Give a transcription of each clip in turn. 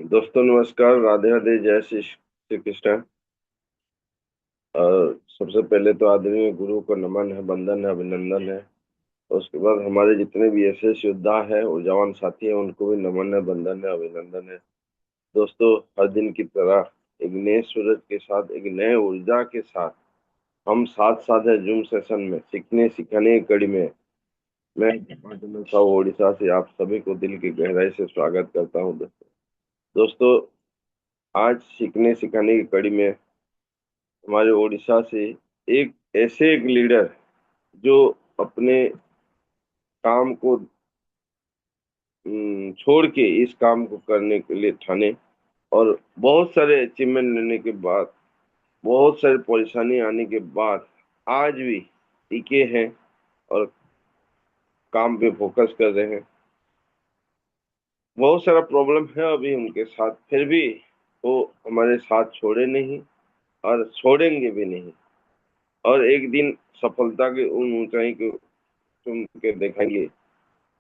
दोस्तों नमस्कार, राधे राधे, जय श्री श्री कृष्ण। और सबसे पहले तो आदरणीय गुरु को नमन है, वंदन है, अभिनंदन है। उसके बाद हमारे जितने भी एसएस योद्धा है और जवान साथी हैं उनको भी नमन है, वंदन है, अभिनंदन है। दोस्तों, हर दिन की तरह एक नए सूरज के साथ, एक नए ऊर्जा के साथ हम साथ साथ है जूम सेशन में सीखने सिखाने की कड़ी में। मैं साहू ओडिशा से आप सभी को दिल की गहराई से स्वागत करता हूँ। दोस्तों, आज सीखने सिखाने की कड़ी में हमारे ओडिशा से एक लीडर जो अपने काम को छोड़ के इस काम को करने के लिए ठाने, और बहुत सारे अचीवमेंट लेने के बाद, बहुत सारी परेशानी आने के बाद आज भी टिके हैं और काम पे फोकस कर रहे हैं। बहुत सारा प्रॉब्लम है अभी उनके साथ, फिर भी वो हमारे साथ छोड़े नहीं और छोड़ेंगे भी नहीं। और एक दिन सफलता की उन ऊंचाई को चुम के दिखाएंगे,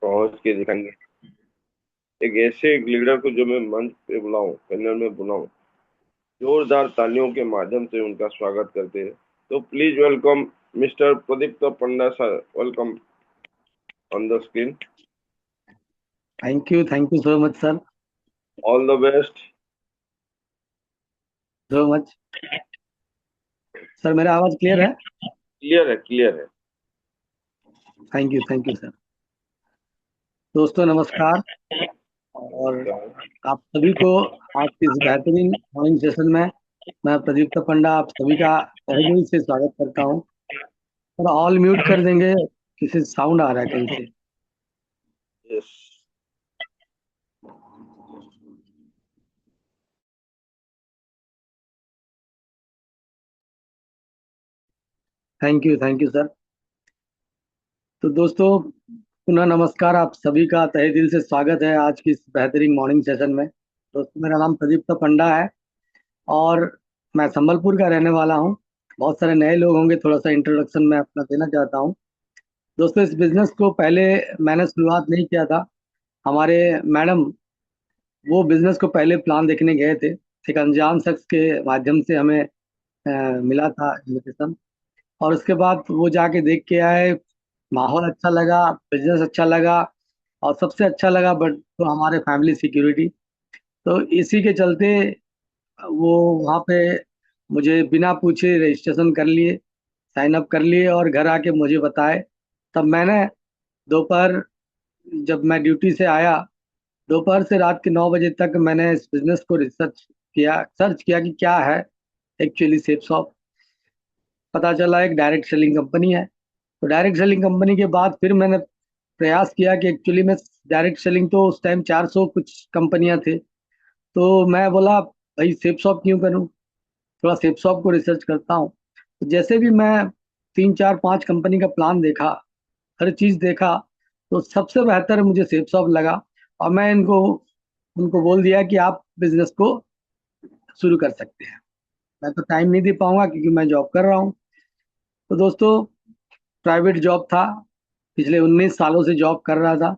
पहुंच के दिखाएंगे। एक लीडर को जो मैं मंच पे बुलाऊं, पैनल में बुलाऊं, जोरदार तालियों के माध्यम से उनका स्वागत करते हैं। तो please welcome mister Pradipta Panda sir, welcome on the screen. Thank you so much, sir. All the best. So much. Sir मेरा आवाज क्लियर है? क्लियर है, क्लियर है। Thank you sir. दोस्तों नमस्कार, और आप सभी को आज की इस बेहतरीन मॉर्निंग सेशन में मैं प्रदीप्त पंडा आप सभी का तहे दिल से स्वागत करता हूं। और ऑल म्यूट कर देंगे, किसी साउंड आ रहा है कहीं से। यस। Thank you sir. तो दोस्तों पुनः नमस्कार, आप सभी का तहे दिल से स्वागत है आज की इस बेहतरीन मॉर्निंग सेशन में। दोस्तों मेरा नाम प्रदीप्त पंडा है और मैं संबलपुर का रहने वाला हूँ। बहुत सारे नए लोग होंगे, थोड़ा सा इंट्रोडक्शन मैं अपना देना चाहता हूँ। दोस्तों इस बिजनेस को पहले मैंने शुरुआत नहीं किया था। हमारे मैडम वो बिजनेस को पहले प्लान देखने गए थे। एक अनजान शख्स के माध्यम से हमें मिला था इन्विटेशन, और उसके बाद वो जाके देख के आए। माहौल अच्छा लगा, बिजनेस अच्छा लगा, और सबसे अच्छा लगा बट तो हमारे फैमिली सिक्योरिटी। तो इसी के चलते वो वहाँ पे मुझे बिना पूछे रजिस्ट्रेशन कर लिए, साइन अप कर लिए और घर आके मुझे बताए। तब मैंने दोपहर, जब मैं ड्यूटी से आया, दोपहर से रात के 9 बजे तक मैंने इस बिजनेस को सर्च किया कि क्या है एक्चुअली सेफ शॉप। पता चला एक डायरेक्ट सेलिंग कंपनी है। तो डायरेक्ट सेलिंग कंपनी के बाद फिर मैंने प्रयास किया कि एक्चुअली में डायरेक्ट सेलिंग, तो उस टाइम 400 कुछ कंपनियां थे। तो मैं बोला भाई सेफ शॉप क्यों करूं, थोड़ा सेफ शॉप को रिसर्च करता हूँ। तो जैसे भी मैं 3 4 5 कंपनी का प्लान देखा, हर चीज़ देखा, तो सबसे बेहतर मुझे सेफ शॉप लगा। और मैं इनको उनको बोल दिया कि आप बिजनेस को शुरू कर सकते हैं। मैं तो टाइम नहीं दे पाऊंगा क्योंकि मैं जॉब कर रहा हूँ। तो दोस्तों प्राइवेट जॉब था, पिछले 19 सालों से जॉब कर रहा था।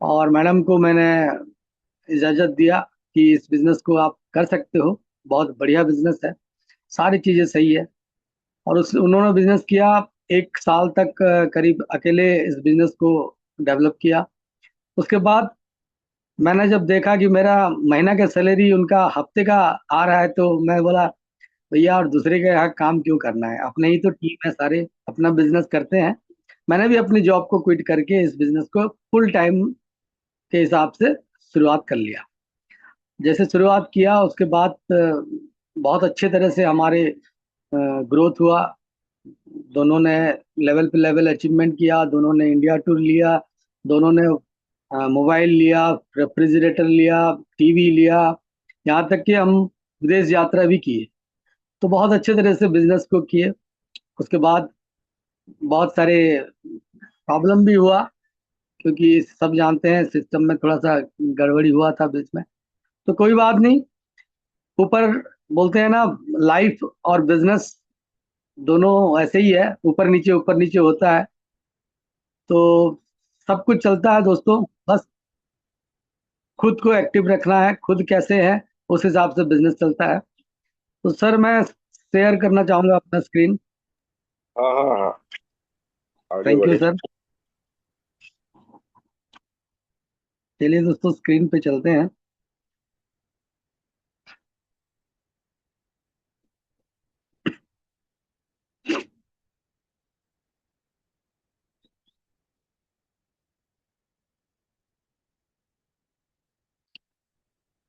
और मैडम को मैंने इजाज़त दिया कि इस बिजनेस को आप कर सकते हो, बहुत बढ़िया बिजनेस है, सारी चीज़ें सही है। और उस उन्होंने बिजनेस किया। 1 साल तक करीब अकेले इस बिजनेस को डेवलप किया। उसके बाद मैंने जब देखा कि मेरा महीना का सैलरी उनका हफ्ते का आ रहा है, तो मैं बोला भैया और दूसरे के यहाँ काम क्यों करना है, अपने ही तो टीम है, सारे अपना बिजनेस करते हैं। मैंने भी अपनी जॉब को क्विट करके इस बिजनेस को फुल टाइम के हिसाब से शुरुआत कर लिया। जैसे शुरुआत किया उसके बाद बहुत अच्छे तरह से हमारे ग्रोथ हुआ। दोनों ने लेवल पे लेवल अचीवमेंट किया, दोनों ने इंडिया टूर लिया, दोनों ने मोबाइल लिया, रेफ्रिजरेटर लिया, टीवी लिया, यहाँ तक कि हम विदेश यात्रा भी किए। तो बहुत अच्छे तरह से बिजनेस को किए। उसके बाद बहुत सारे प्रॉब्लम भी हुआ, क्योंकि सब जानते हैं सिस्टम में थोड़ा सा गड़बड़ी हुआ था बीच में। तो कोई बात नहीं, ऊपर बोलते हैं ना, लाइफ और बिजनेस दोनों ऐसे ही है, ऊपर नीचे होता है। तो सब कुछ चलता है दोस्तों, बस खुद को एक्टिव रखना है, खुद कैसे है उस हिसाब से बिजनेस चलता है। तो सर मैं शेयर करना चाहूंगा अपना स्क्रीन। हाँ हाँ हाँ, आगे थैंक यू बढ़े। सर। चलिए दोस्तों स्क्रीन पे चलते हैं।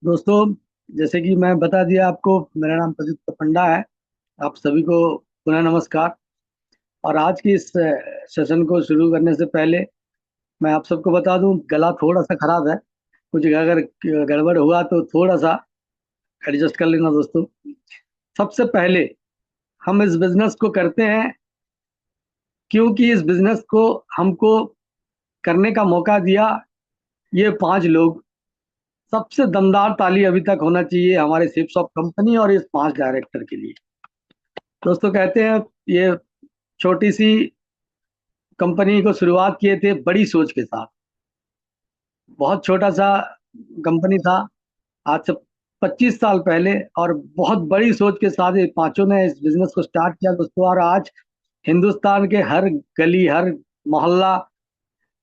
दोस्तों जैसे कि मैं बता दिया आपको, मेरा नाम प्रदीप पंडा है। आप सभी को पुनः नमस्कार। और आज की इस सेशन को शुरू करने से पहले मैं आप सबको बता दूं, गला थोड़ा सा खराब है। कुछ अगर गड़बड़ हुआ तो थोड़ा सा एडजस्ट कर लेना दोस्तों। सबसे पहले हम इस बिजनेस को करते हैं क्योंकि इस बिजनेस को हमको करने का मौका दिया ये 5 लोग। सबसे दमदार ताली अभी तक होना चाहिए हमारे शिप्स ऑफ कंपनी और इस 5 डायरेक्टर के लिए। दोस्तों कहते हैं ये छोटी सी कंपनी को शुरुआत किए थे बड़ी सोच के साथ। बहुत छोटा सा कंपनी था आज से 25 साल पहले, और बहुत बड़ी सोच के साथ ये पांचों ने इस बिजनेस को स्टार्ट किया दोस्तों। और आज हिंदुस्तान के हर गली, हर मोहल्ला,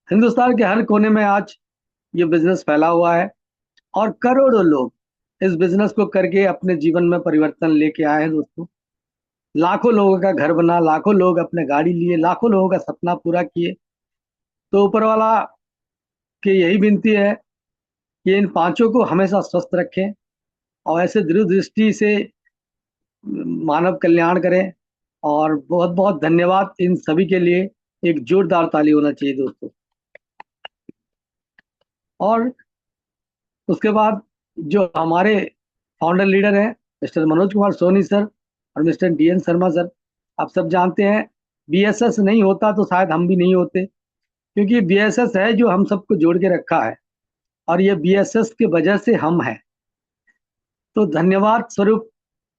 हिंदुस्तान के हर कोने में आज ये बिजनेस फैला हुआ है। और करोड़ों लोग इस बिजनेस को करके अपने जीवन में परिवर्तन लेके आए हैं दोस्तों। लाखों लोगों का घर बना, लाखों लोग अपने गाड़ी लिए, लाखों लोगों का सपना पूरा किए। तो ऊपर वाला की यही विनती है कि इन पांचों को हमेशा स्वस्थ रखें और ऐसे दूरदृष्टि से मानव कल्याण करें। और बहुत बहुत धन्यवाद इन सभी के लिए। एक जोरदार ताली होना चाहिए दोस्तों। और उसके बाद जो हमारे फाउंडर लीडर हैं मिस्टर मनोज कुमार सोनी सर और मिस्टर डीएन शर्मा सर। आप सब जानते हैं बीएसएस नहीं होता तो शायद हम भी नहीं होते, क्योंकि बीएसएस है जो हम सबको जोड़ के रखा है, और ये बीएसएस की वजह से हम हैं। तो धन्यवाद स्वरूप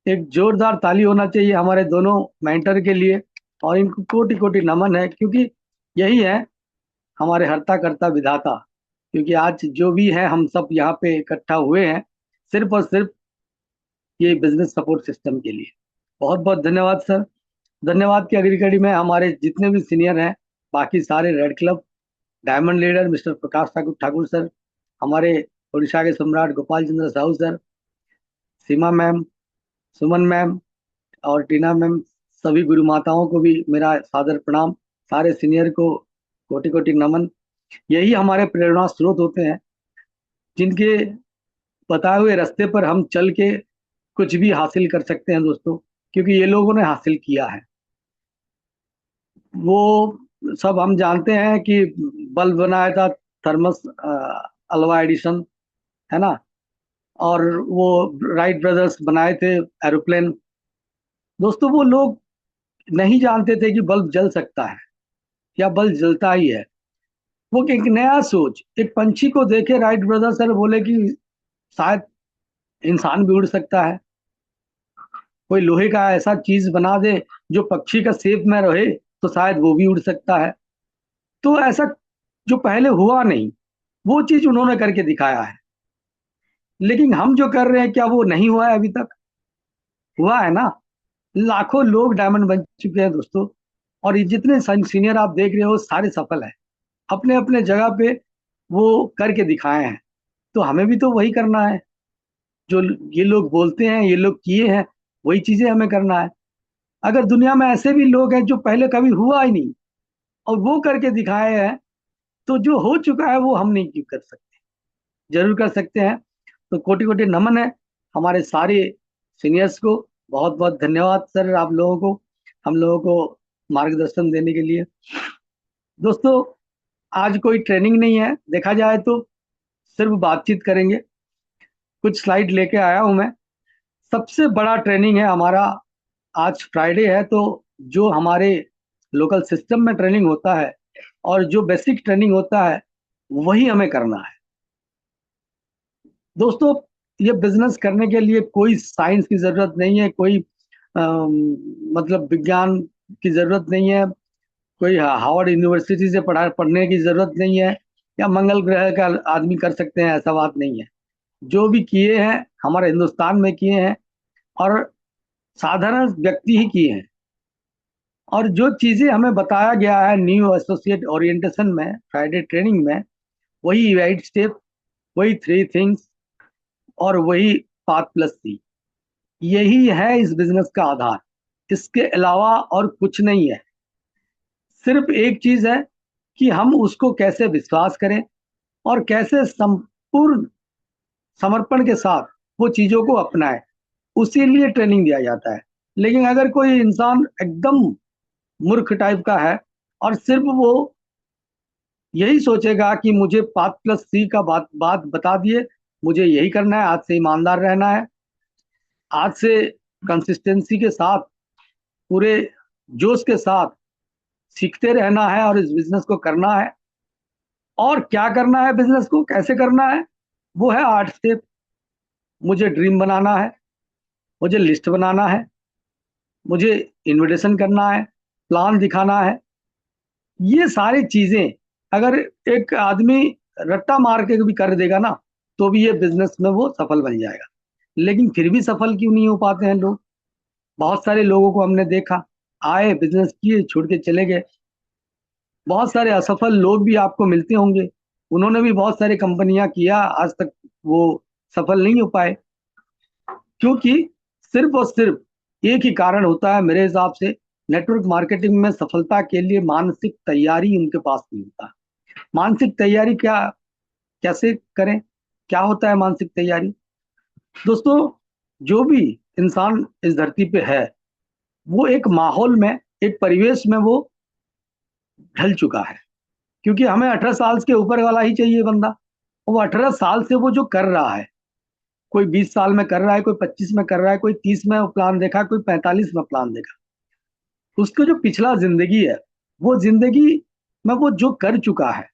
एक जोरदार ताली होना चाहिए हमारे दोनों मेंटर के लिए। और इनको कोटि कोटि नमन है, क्योंकि यही है हमारे हर्ता कर्ता विधाता। क्योंकि आज जो भी है हम सब यहाँ पे इकट्ठा हुए हैं सिर्फ और सिर्फ ये बिजनेस सपोर्ट सिस्टम के लिए। बहुत बहुत धन्यवाद सर। धन्यवाद की अगली कड़ी में हमारे जितने भी सीनियर हैं, बाकी सारे red club diamond leader mister Prakash Thakur Thakur sir, हमारे उड़ीसा के Samrat Gopal Chandra Sahu sir, Seema ma'am, Suman ma'am और टीना मैम, सभी गुरु माताओं को भी मेरा सादर प्रणाम। सारे सीनियर को कोटि कोटि नमन। यही हमारे प्रेरणा स्रोत होते हैं, जिनके बताए हुए रास्ते पर हम चल के कुछ भी हासिल कर सकते हैं दोस्तों, क्योंकि ये लोगों ने हासिल किया है। वो सब हम जानते हैं कि बल्ब बनाया था थर्मस अल्वा एडिसन, है ना। और वो राइट ब्रदर्स बनाए थे एरोप्लेन। दोस्तों वो लोग नहीं जानते थे कि बल्ब जल सकता है या बल्ब जलता ही है। वो एक नया सोच, एक पंछी को देखे राइट ब्रदर सर बोले कि शायद इंसान भी उड़ सकता है। कोई लोहे का ऐसा चीज बना दे जो पक्षी का शेप में रहे तो शायद वो भी उड़ सकता है। तो ऐसा जो पहले हुआ नहीं, वो चीज उन्होंने करके दिखाया है। लेकिन हम जो कर रहे हैं क्या वो नहीं हुआ है अभी तक? हुआ है ना। लाखों लोग डायमंड बन चुके हैं दोस्तों। और ये जितने सीनियर आप देख रहे हो सारे सफल हैं अपने अपने जगह पे, वो करके दिखाए हैं। तो हमें भी तो वही करना है जो ये लोग बोलते हैं, ये लोग किए हैं, वही चीजें हमें करना है। अगर दुनिया में ऐसे भी लोग हैं जो पहले कभी हुआ ही नहीं और वो करके दिखाए हैं, तो जो हो चुका है वो हम नहीं क्यों कर सकते? जरूर कर सकते हैं। तो कोटि कोटि नमन है हमारे सारे सीनियर्स को। बहुत बहुत धन्यवाद सर आप लोगों को, हम लोगों को मार्गदर्शन देने के लिए। दोस्तों आज कोई ट्रेनिंग नहीं है, देखा जाए तो सिर्फ बातचीत करेंगे। कुछ स्लाइड लेके आया हूं मैं। सबसे बड़ा ट्रेनिंग है हमारा। आज फ्राइडे है, तो जो हमारे लोकल सिस्टम में ट्रेनिंग होता है और जो बेसिक ट्रेनिंग होता है वही हमें करना है दोस्तों। ये बिजनेस करने के लिए कोई साइंस की जरूरत नहीं है, कोई मतलब विज्ञान की जरूरत नहीं है। कोई हार्वर्ड यूनिवर्सिटी से पढ़ने की जरूरत नहीं है, या मंगल ग्रह का आदमी कर सकते हैं, ऐसा बात नहीं है। जो भी किए हैं हमारे हिंदुस्तान में किए हैं, और साधारण व्यक्ति ही किए हैं। और जो चीजें हमें बताया गया है न्यू एसोसिएट ओरिएंटेशन में, फ्राइडे ट्रेनिंग में, वही 8 स्टेप, वही 3 थिंग्स, और वही 5+C, यही है इस बिजनेस का आधार। इसके अलावा और कुछ नहीं है। सिर्फ एक चीज है कि हम उसको कैसे विश्वास करें और कैसे संपूर्ण समर्पण के साथ वो चीजों को अपनाएं, उसी लिए ट्रेनिंग दिया जाता है। लेकिन अगर कोई इंसान एकदम मूर्ख टाइप का है और सिर्फ वो यही सोचेगा कि मुझे 5+C का बात बात बता दिए, मुझे यही करना है, आज से ईमानदार रहना है, आज से कंसिस्टेंसी के साथ, पूरे जोश के साथ सीखते रहना है और इस बिजनेस को करना है। और क्या करना है, बिजनेस को कैसे करना है, वो है 8 स्टेप। मुझे ड्रीम बनाना है, मुझे लिस्ट बनाना है, मुझे इन्विटेशन करना है, प्लान दिखाना है। ये सारी चीजें अगर एक आदमी रट्टा मार के भी कर देगा ना, तो भी ये बिजनेस में वो सफल बन जाएगा। लेकिन फिर भी सफल क्यों नहीं हो पाते हैं लोग? बहुत सारे लोगों को हमने देखा, आए, बिजनेस किए, छोड़ के चले गए। बहुत सारे असफल लोग भी आपको मिलते होंगे, उन्होंने भी बहुत सारी कंपनियां किया, आज तक वो सफल नहीं हो पाए। क्योंकि सिर्फ और सिर्फ एक ही कारण होता है मेरे हिसाब से, नेटवर्क मार्केटिंग में सफलता के लिए मानसिक तैयारी उनके पास नहीं होता। मानसिक तैयारी क्या, कैसे करें, क्या होता है मानसिक तैयारी? दोस्तों, जो भी इंसान इस धरती पे है, वो एक माहौल में, एक परिवेश में वो ढल चुका है। क्योंकि हमें 18 साल के ऊपर वाला ही चाहिए बंदा। वो 18 साल से वो जो कर रहा है, कोई 20 साल में कर रहा है, कोई 25 में कर रहा है, कोई 30 में प्लान देखा, कोई 45 में प्लान देखा, उसको जो पिछला जिंदगी है, वो जिंदगी में वो जो कर चुका है,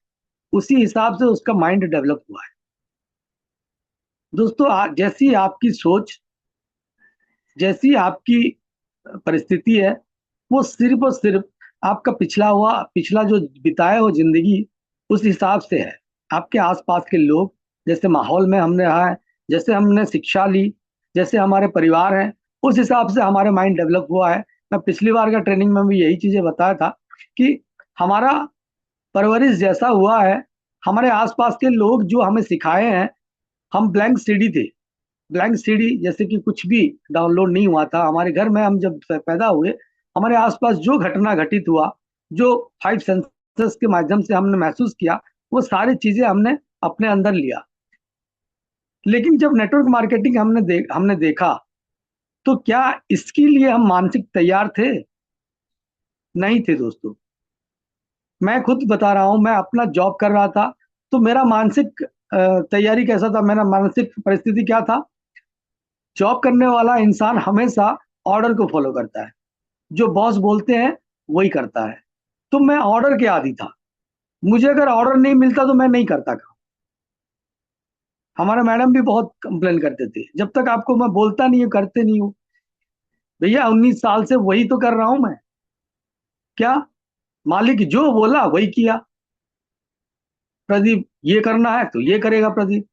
उसी हिसाब से उसका माइंड डेवलप हुआ है। दोस्तों, जैसी आपकी सोच, जैसी आपकी परिस्थिति है, वो सिर्फ और सिर्फ आपका पिछला जो बिताया हो जिंदगी, उस हिसाब से है। आपके आसपास के लोग, जैसे माहौल में हमने रहा है, जैसे हमने शिक्षा ली, जैसे हमारे परिवार हैं, उस हिसाब से हमारे माइंड डेवलप हुआ है। मैं पिछली बार का ट्रेनिंग में भी यही चीजें बताया था कि हमारा परवरिश जैसा हुआ है, हमारे आसपास के लोग जो हमें सिखाए हैं, हम ब्लैंक सीडी थे। ब्लैंक सीडी जैसे कि कुछ भी डाउनलोड नहीं हुआ था हमारे घर में। हम जब पैदा हुए, हमारे आसपास जो घटना घटित हुआ, जो 5 सेंसेस के माध्यम से हमने महसूस किया, वो सारी चीजें हमने अपने अंदर लिया। लेकिन जब नेटवर्क मार्केटिंग हमने देखा, तो क्या इसके लिए हम मानसिक तैयार थे? नहीं थे दोस्तों। मैं खुद बता रहा हूं, मैं अपना जॉब कर रहा था, तो मेरा मानसिक तैयारी कैसा था, मेरा मानसिक परिस्थिति क्या था? जॉब करने वाला इंसान हमेशा ऑर्डर को फॉलो करता है, जो बॉस बोलते हैं वही करता है। तो मैं ऑर्डर के आदी था। मुझे अगर ऑर्डर नहीं मिलता तो मैं नहीं करता काम। हमारे मैडम भी बहुत कंप्लेन करते थे, जब तक आपको मैं बोलता नहीं हूँ, करते नहीं हूँ। भैया, 19 साल से वही तो कर रहा हूं मैं। क्या, मालिक जो बोला वही किया। प्रदीप ये करना है तो ये करेगा प्रदीप,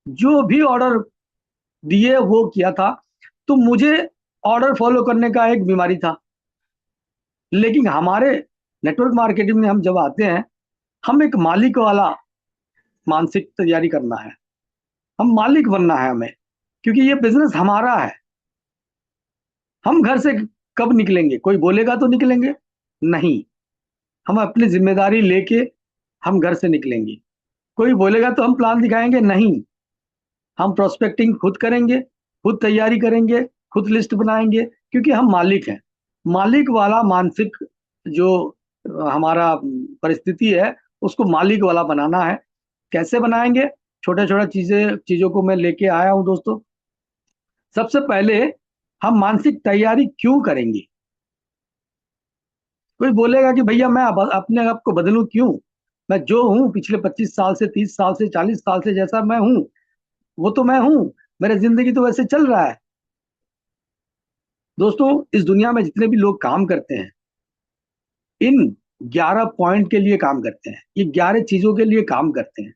जो भी ऑर्डर दिए वो किया था। तो मुझे ऑर्डर फॉलो करने का एक बीमारी था। लेकिन हमारे नेटवर्क मार्केटिंग में हम जब आते हैं, हम एक मालिक वाला मानसिक तैयारी करना है। हम मालिक बनना है हमें, क्योंकि ये बिजनेस हमारा है। हम घर से कब निकलेंगे, कोई बोलेगा तो निकलेंगे? नहीं। हम अपनी जिम्मेदारी लेके हम घर से निकलेंगे। कोई बोलेगा तो हम प्लान दिखाएंगे? नहीं। हम प्रोस्पेक्टिंग खुद करेंगे, खुद तैयारी करेंगे, खुद लिस्ट बनाएंगे, क्योंकि हम मालिक हैं। मालिक वाला मानसिक जो हमारा परिस्थिति है, उसको मालिक वाला बनाना है। कैसे बनाएंगे? छोटे छोटे चीजों को मैं लेके आया हूं दोस्तों। सबसे पहले हम मानसिक तैयारी क्यों करेंगे? कोई बोलेगा कि भैया मैं अपने आप को बदलूं क्यों? मैं जो हूं पिछले 25 साल से, 30 साल से, 40 साल से, जैसा मैं हूं वो तो मैं हूं। मेरा जिंदगी तो वैसे चल रहा है। दोस्तों, इस दुनिया में जितने भी लोग काम करते हैं, इन 11 पॉइंट के लिए काम करते हैं, ये 11 चीजों के लिए काम करते हैं।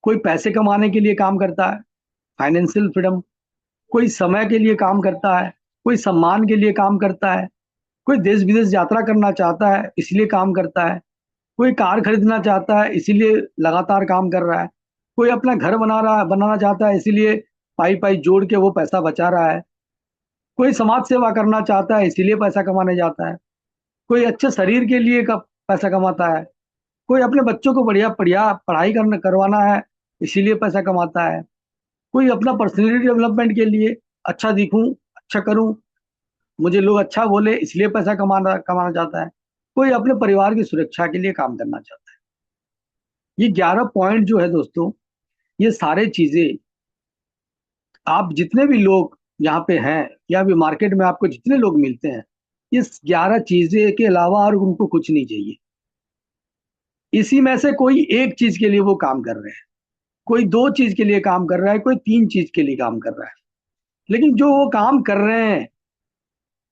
कोई पैसे कमाने के लिए काम करता है, फाइनेंशियल फ्रीडम। कोई समय के लिए काम करता है, कोई सम्मान के लिए काम करता है, कोई देश विदेश यात्रा करना चाहता है इसलिए काम करता है, कोई कार खरीदना चाहता है इसीलिए लगातार काम कर रहा है, कोई अपना घर बनाना चाहता है इसीलिए पाई पाई जोड़ के वो पैसा बचा रहा है, कोई समाज सेवा करना चाहता है इसीलिए पैसा कमाने जाता है, कोई अच्छे शरीर के लिए पैसा कमाता है, कोई अपने बच्चों को बढ़िया बढ़िया पढ़ाई करवाना है इसीलिए पैसा कमाता है, कोई अपना पर्सनैलिटी डेवलपमेंट के लिए अच्छा दिखूं, अच्छा करूं, मुझे लोग अच्छा बोले इसलिए पैसा कमाना कमाना चाहता है, कोई अपने परिवार की सुरक्षा के लिए काम करना चाहता है। ये 11 पॉइंट जो है दोस्तों, ये सारे चीजें आप जितने भी लोग यहाँ पे हैं या भी मार्केट में आपको जितने लोग मिलते हैं, इस 11 चीजें के अलावा और उनको कुछ नहीं चाहिए। इसी में से कोई एक चीज के लिए वो काम कर रहे हैं, कोई दो चीज के लिए काम कर रहा है, कोई तीन चीज के लिए काम कर रहा है। लेकिन जो वो काम कर रहे हैं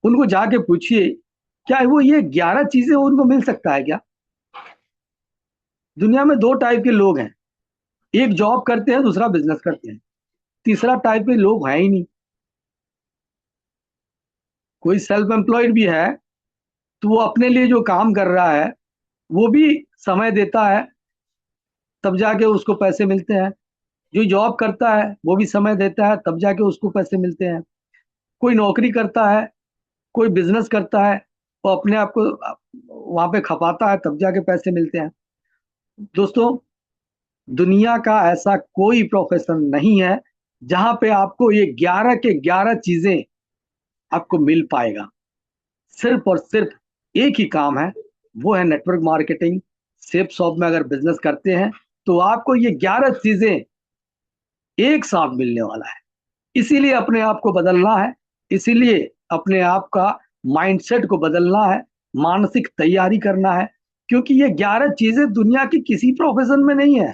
उनको जाके पूछिए, क्या वो ये 11 चीजें उनको मिल सकता है क्या? दुनिया में दो टाइप के लोग हैं, एक जॉब करते हैं, दूसरा बिजनेस करते हैं, तीसरा टाइप के लोग हैं ही नहीं। कोई सेल्फ एम्प्लॉयड भी है तो वो अपने लिए जो काम कर रहा है वो भी समय देता है, तब जाके उसको पैसे मिलते हैं। जो जॉब करता है वो भी समय देता है, तब जाके उसको पैसे मिलते हैं। कोई नौकरी करता है, कोई बिजनेस करता है, वो अपने आप को वहां पे खपाता है, तब जाके पैसे मिलते हैं। दोस्तों, दुनिया का ऐसा कोई प्रोफेशन नहीं है जहां पे आपको ये 11 के 11 चीजें आपको मिल पाएगा। सिर्फ और सिर्फ एक ही काम है, वो है नेटवर्क मार्केटिंग। सेफ शॉप में अगर बिजनेस करते हैं तो आपको ये 11 चीजें एक साथ मिलने वाला है। इसीलिए अपने आप को बदलना है, इसीलिए अपने आप का माइंडसेट को बदलना है, मानसिक तैयारी करना है। क्योंकि ये 11 चीजें दुनिया की किसी प्रोफेशन में नहीं है।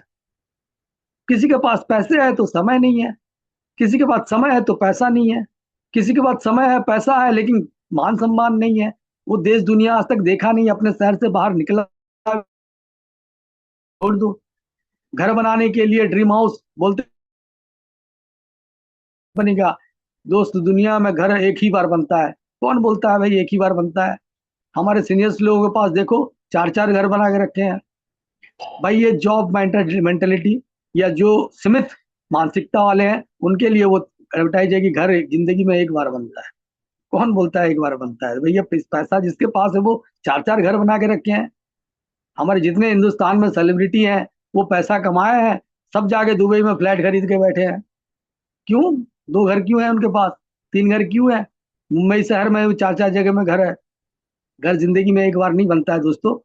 किसी के पास पैसे है तो समय नहीं है, किसी के पास समय है तो पैसा नहीं है, किसी के पास समय है पैसा है लेकिन मान सम्मान नहीं है। वो देश दुनिया आज तक देखा नहीं, अपने शहर से बाहर निकला, छोड़ दो। घर बनाने के लिए ड्रीम हाउस बोलते बनेगा। दोस्त, दुनिया में घर एक ही बार बनता है। कौन बोलता है भाई एक ही बार बनता है? हमारे सीनियर्स लोगों के पास देखो, चार चार घर बना के रखे हैं। भाई ये जॉब मेंटेलिटी या जो सीमित मानसिकता वाले हैं उनके लिए वो एडवर्टाइज है कि घर जिंदगी में एक बार बनता है। कौन बोलता है एक बार बनता है? भैया पैसा जिसके पास है वो चार चार घर बना के रखे हैं। हमारे जितने हिंदुस्तान में सेलिब्रिटी हैं वो पैसा कमाए हैं, सब जाके दुबई में फ्लैट खरीद के बैठे हैं। क्यों? दो घर क्यों है उनके पास? तीन घर क्यों है? मुंबई शहर में चार चार जगह में घर है। घर जिंदगी में एक बार नहीं बनता है दोस्तों।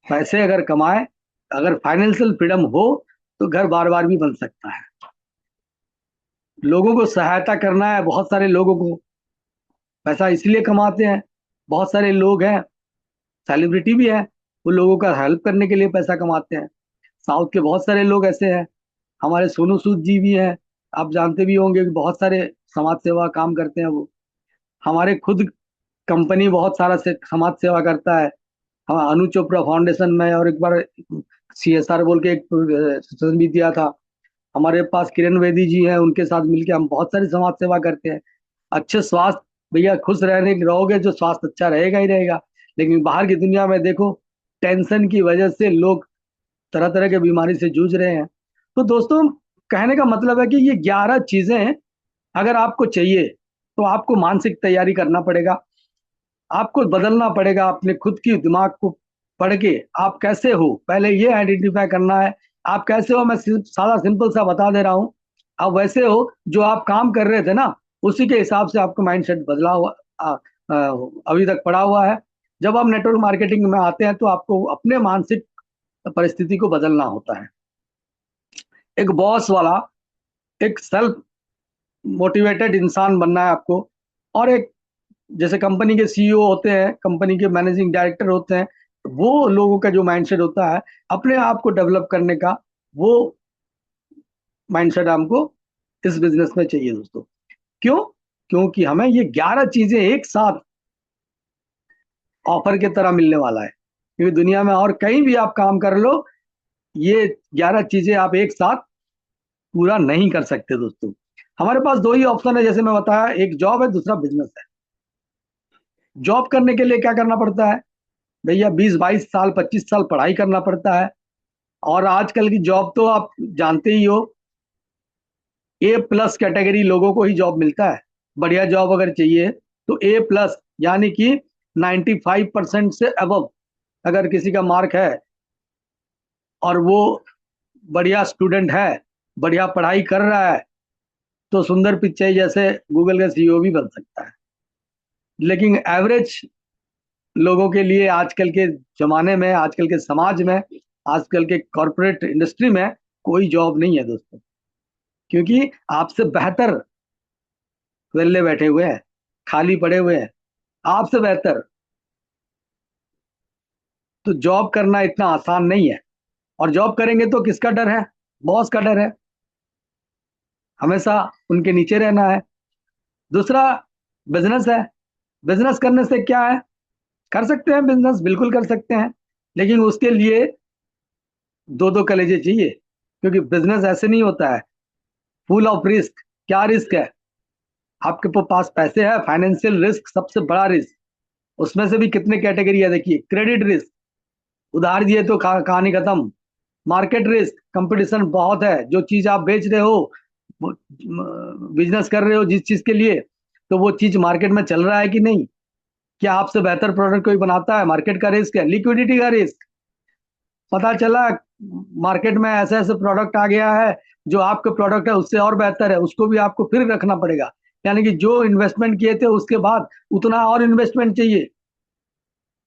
पैसे अगर कमाए, अगर फाइनेंशियल फ्रीडम हो, तो घर बार बार भी बन सकता है। लोगों को सहायता करना है, बहुत सारे लोगों को पैसा इसलिए कमाते हैं। बहुत सारे लोग हैं, सेलिब्रिटी भी है, वो लोगों का हेल्प करने के लिए पैसा कमाते हैं। साउथ के बहुत सारे लोग ऐसे हैं। हमारे सोनू सूद जी भी हैं, आप जानते भी होंगे कि बहुत सारे समाज सेवा काम करते हैं वो। हमारे खुद कंपनी बहुत सारा से समाज सेवा करता है। हम अनु चोपड़ा फाउंडेशन में, और एक बार CSR बोल के एक सेशन भी दिया था। हमारे पास किरण बेदी जी हैं, उनके साथ मिलके हम बहुत सारी समाज सेवा करते हैं। अच्छे स्वास्थ्य, भैया खुश रहोगे जो स्वास्थ्य अच्छा रहेगा ही रहेगा। लेकिन बाहर की दुनिया में देखो, टेंशन की वजह से लोग तरह तरह के बीमारी से जूझ रहे हैं। तो दोस्तों, कहने का मतलब है कि ये 11 चीजें अगर आपको चाहिए तो आपको मानसिक तैयारी करना पड़ेगा। आपको बदलना पड़ेगा, अपने खुद की दिमाग को पढ़ के आप कैसे हो पहले ये आइडेंटिफाई करना है। आप कैसे हो, मैं सादा सिंपल सा बता दे रहा हूँ। आप वैसे हो जो आप काम कर रहे थे ना, उसी के हिसाब से आपका माइंडसेट बदला हुआ अभी तक पड़ा हुआ है। जब आप नेटवर्क मार्केटिंग में आते हैं तो आपको अपने मानसिक परिस्थिति को बदलना होता है। एक बॉस वाला, एक सेल्फ मोटिवेटेड इंसान बनना है आपको। और एक, जैसे कंपनी के CEO होते हैं, कंपनी के मैनेजिंग डायरेक्टर होते हैं, वो लोगों का जो माइंडसेट होता है अपने आप को डेवलप करने का, वो माइंडसेट हमको इस बिजनेस में चाहिए दोस्तों। क्यों? क्योंकि हमें ये 11 चीजें एक साथ ऑफर के तरह मिलने वाला है। क्योंकि दुनिया में और कहीं भी आप काम कर लो, ये 11 चीजें आप एक साथ पूरा नहीं कर सकते दोस्तों। हमारे पास दो ही ऑप्शन है, जैसे मैं बताया, एक जॉब है, दूसरा बिजनेस है। जॉब करने के लिए क्या करना पड़ता है भैया? 20-22 साल, 25 साल पढ़ाई करना पड़ता है। और आजकल की जॉब तो आप जानते ही हो, A+ कैटेगरी लोगों को ही जॉब मिलता है। बढ़िया जॉब अगर चाहिए तो A+, यानी कि 95% से अबव अगर किसी का मार्क है और वो बढ़िया स्टूडेंट है, बढ़िया पढ़ाई कर रहा है, तो सुंदर पिचाई जैसे गूगल का CEO भी बन सकता है। लेकिन एवरेज लोगों के लिए आजकल के जमाने में, आजकल के समाज में, आजकल के कॉरपोरेट इंडस्ट्री में कोई जॉब नहीं है दोस्तों, क्योंकि आपसे बेहतर वेल्ले बैठे हुए हैं, खाली पड़े हुए हैं आपसे बेहतर। तो जॉब करना इतना आसान नहीं है। और जॉब करेंगे तो किसका डर है? बॉस का डर है, हमेशा उनके नीचे रहना है। दूसरा बिजनेस है। बिजनेस करने से क्या है? कर सकते हैं बिजनेस, बिल्कुल कर सकते हैं, लेकिन उसके लिए दो दो कलेजे चाहिए, क्योंकि बिजनेस ऐसे नहीं होता है, फुल ऑफ रिस्क। क्या रिस्क है? आपके पास पैसे है, फाइनेंशियल रिस्क सबसे बड़ा रिस्क। उसमें से भी कितने कैटेगरी है देखिए। क्रेडिट रिस्क, उधार दिए तो कहानी खत्म। मार्केट रिस्क, कंपटीशन बहुत है। जो चीज आप बेच रहे हो, बिजनेस कर रहे हो जिस चीज के लिए, तो वो चीज मार्केट में चल रहा है कि नहीं, क्या आपसे बेहतर प्रोडक्ट कोई बनाता है? मार्केट का रिस्क है। लिक्विडिटी का रिस्क, पता चला मार्केट में ऐसे ऐसे प्रोडक्ट आ गया है जो आपके प्रोडक्ट है उससे और बेहतर है, उसको भी आपको फिर रखना पड़ेगा। यानी कि जो इन्वेस्टमेंट किए थे उसके बाद उतना और इन्वेस्टमेंट चाहिए,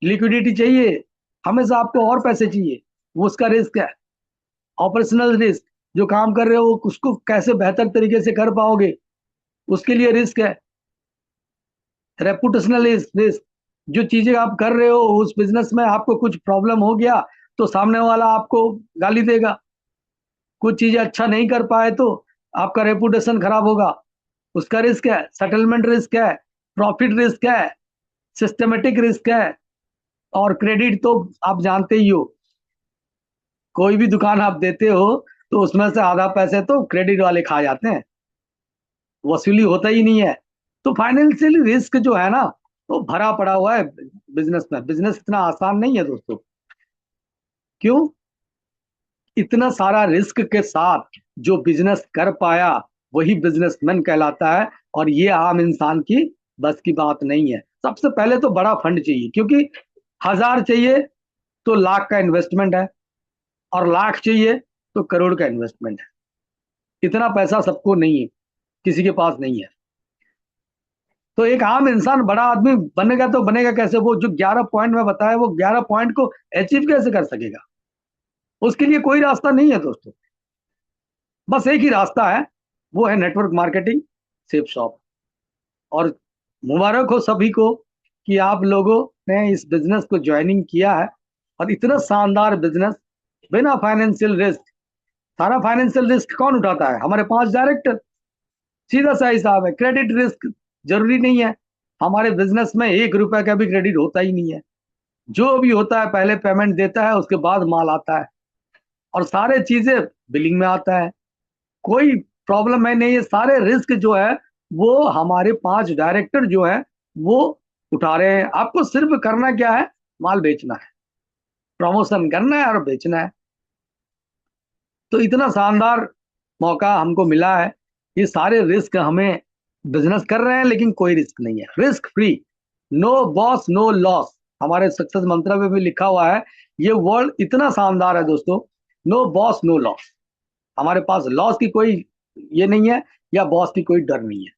लिक्विडिटी चाहिए, हमेशा आपको और पैसे चाहिए, वो उसका रिस्क है। ऑपरेशनल रिस्क, जो काम कर रहे हो उसको कैसे बेहतर तरीके से कर पाओगे, उसके लिए रिस्क है। रेपुटेशनल रिस्क, जो चीजें आप कर रहे हो उस बिजनेस में आपको कुछ प्रॉब्लम हो गया तो सामने वाला आपको गाली देगा। कुछ चीजें अच्छा नहीं कर पाए तो आपका रेपुटेशन खराब होगा, उसका रिस्क है। सेटलमेंट रिस्क है, प्रॉफिट रिस्क है, सिस्टमेटिक रिस्क है। और क्रेडिट तो आप जानते ही हो, कोई भी दुकान आप देते हो तो उसमें से आधा पैसे तो क्रेडिट वाले खा जाते हैं, वसूली होता ही नहीं है। तो फाइनेंशियल रिस्क जो है ना, वो भरा पड़ा हुआ है बिजनेस में। बिजनेस इतना आसान नहीं है दोस्तों। क्यों? इतना सारा रिस्क के साथ जो बिजनेस कर पाया वही बिजनेसमैन कहलाता है। और ये आम इंसान की बस की बात नहीं है। सबसे पहले तो बड़ा फंड चाहिए, क्योंकि 1000 चाहिए तो लाख का इन्वेस्टमेंट है, और लाख चाहिए तो करोड़ का इन्वेस्टमेंट है। इतना पैसा सबको नहीं है, किसी के पास नहीं है। तो एक आम इंसान बड़ा आदमी बनेगा तो बनेगा कैसे? वो जो 11 पॉइंट में बताया, वो 11 पॉइंट को अचीव कैसे कर सकेगा? उसके लिए कोई रास्ता नहीं है दोस्तों, बस एक ही रास्ता है, वो है नेटवर्क मार्केटिंग, सेफ शॉप। और मुबारक हो सभी को कि आप लोगों ने इस बिजनेस को ज्वाइनिंग किया है। और इतना शानदार बिजनेस, बिना फाइनेंशियल रिस्क। सारा फाइनेंशियल रिस्क कौन उठाता है? हमारे 5 डायरेक्टर। सीधा सा हिसाब है। क्रेडिट रिस्क जरूरी नहीं है, हमारे बिजनेस में 1 रुपए का भी क्रेडिट होता ही नहीं है। जो भी होता है पहले पेमेंट देता है, उसके बाद माल आता है, और सारे चीजें बिलिंग में आता है। कोई प्रॉब्लम है नहीं है। सारे रिस्क जो है वो हमारे 5 डायरेक्टर जो है वो उठा रहे हैं। आपको सिर्फ करना क्या है? माल बेचना है, प्रमोशन करना है और बेचना है। तो इतना शानदार मौका हमको मिला है। ये सारे रिस्क हमें, बिजनेस कर रहे हैं लेकिन कोई रिस्क नहीं है, risk free. No boss no loss, हमारे सक्सेस मंत्र में भी लिखा हुआ है। ये वर्ड इतना शानदार है दोस्तों। नो बॉस नो लॉस, हमारे पास लॉस की कोई ये नहीं है, या बॉस की कोई डर नहीं है।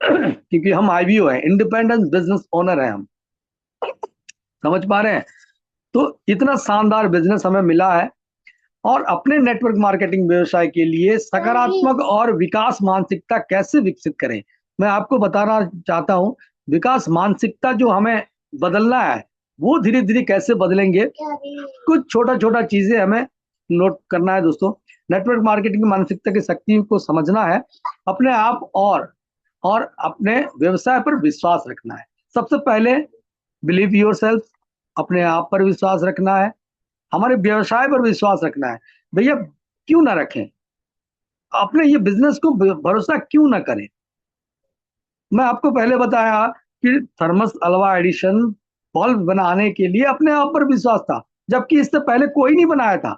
क्योंकि हम IBO है, इंडिपेंडेंट बिजनेस ओनर है हम। समझ पा रहे हैं? तो इतना शानदार बिजनेस हमें मिला है। और अपने नेटवर्क मार्केटिंग व्यवसाय के लिए सकारात्मक और विकास मानसिकता कैसे विकसित करें, मैं आपको बताना चाहता हूं। विकास मानसिकता जो हमें बदलना है, वो धीरे धीरे कैसे बदलेंगे, कुछ छोटा छोटा चीजें हमें नोट करना है दोस्तों। नेटवर्क मार्केटिंग की मानसिकता की शक्ति को समझना है, अपने आप और अपने व्यवसाय पर विश्वास रखना है। सबसे पहले बिलीव योर सेल्फ, अपने आप पर विश्वास रखना है, हमारे व्यवसाय पर विश्वास रखना है। भैया क्यों ना रखें, अपने ये बिजनेस को भरोसा क्यों ना करें। मैं आपको पहले बताया कि थर्मस अल्वा एडिशन बल्ब बनाने के लिए अपने आप पर विश्वास था, जबकि इससे पहले कोई नहीं बनाया था।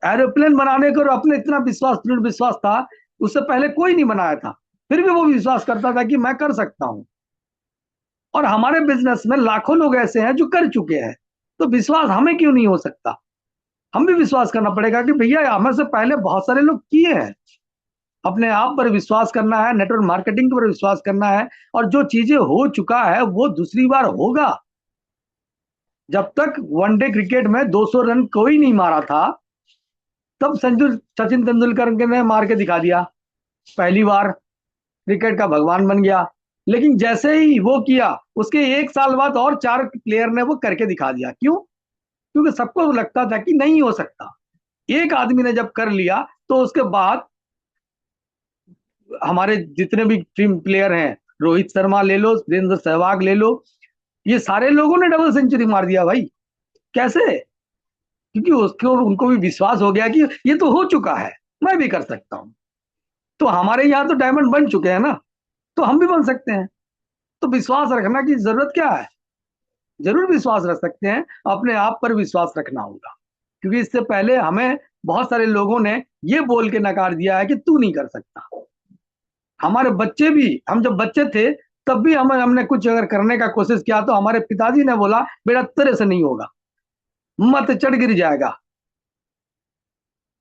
एरोप्लेन बनाने को अपने इतना विश्वास, दृढ़ विश्वास था, उससे पहले कोई नहीं बनाया था, फिर भी वो विश्वास करता था कि मैं कर सकता हूं। और हमारे बिजनेस में लाखों लोग ऐसे हैं जो कर चुके हैं, तो विश्वास हमें क्यों नहीं हो सकता। हम भी विश्वास करना पड़ेगा कि भैया हमें से पहले बहुत सारे लोग किए हैं। अपने आप पर विश्वास करना है, नेटवर्क मार्केटिंग पर विश्वास करना है, और जो चीजें हो चुका है वो दूसरी बार होगा। जब तक वनडे क्रिकेट में 200 रन कोई नहीं मारा था, तब संजू सचिन तेंदुलकर ने मार के दिखा दिया, पहली बार क्रिकेट का भगवान बन गया। लेकिन जैसे ही वो किया, उसके एक साल बाद और 4 प्लेयर ने वो करके दिखा दिया। क्यों? क्योंकि सबको लगता था कि नहीं हो सकता। एक आदमी ने जब कर लिया, तो उसके बाद हमारे जितने भी टीम प्लेयर हैं, रोहित शर्मा ले लो, वीरेंद्र सहवाग ले लो, ये सारे लोगों ने डबल सेंचुरी मार दिया भाई। कैसे? क्योंकि उसको उनको भी विश्वास हो गया कि ये तो हो चुका है, मैं भी कर सकता हूं। तो हमारे यहाँ तो डायमंड बन चुके हैं ना, तो हम भी बन सकते हैं। तो विश्वास रखना की जरूरत क्या है? जरूर विश्वास रख सकते हैं, अपने आप पर विश्वास रखना होगा। क्योंकि इससे पहले हमें बहुत सारे लोगों ने ये बोल के नकार दिया है कि तू नहीं कर सकता। हमारे बच्चे भी, हम जब बच्चे थे तब भी हमने कुछ अगर करने का कोशिश किया तो हमारे पिताजी ने बोला बेटा तेरे से नहीं होगा, मत चढ़ गिर जाएगा।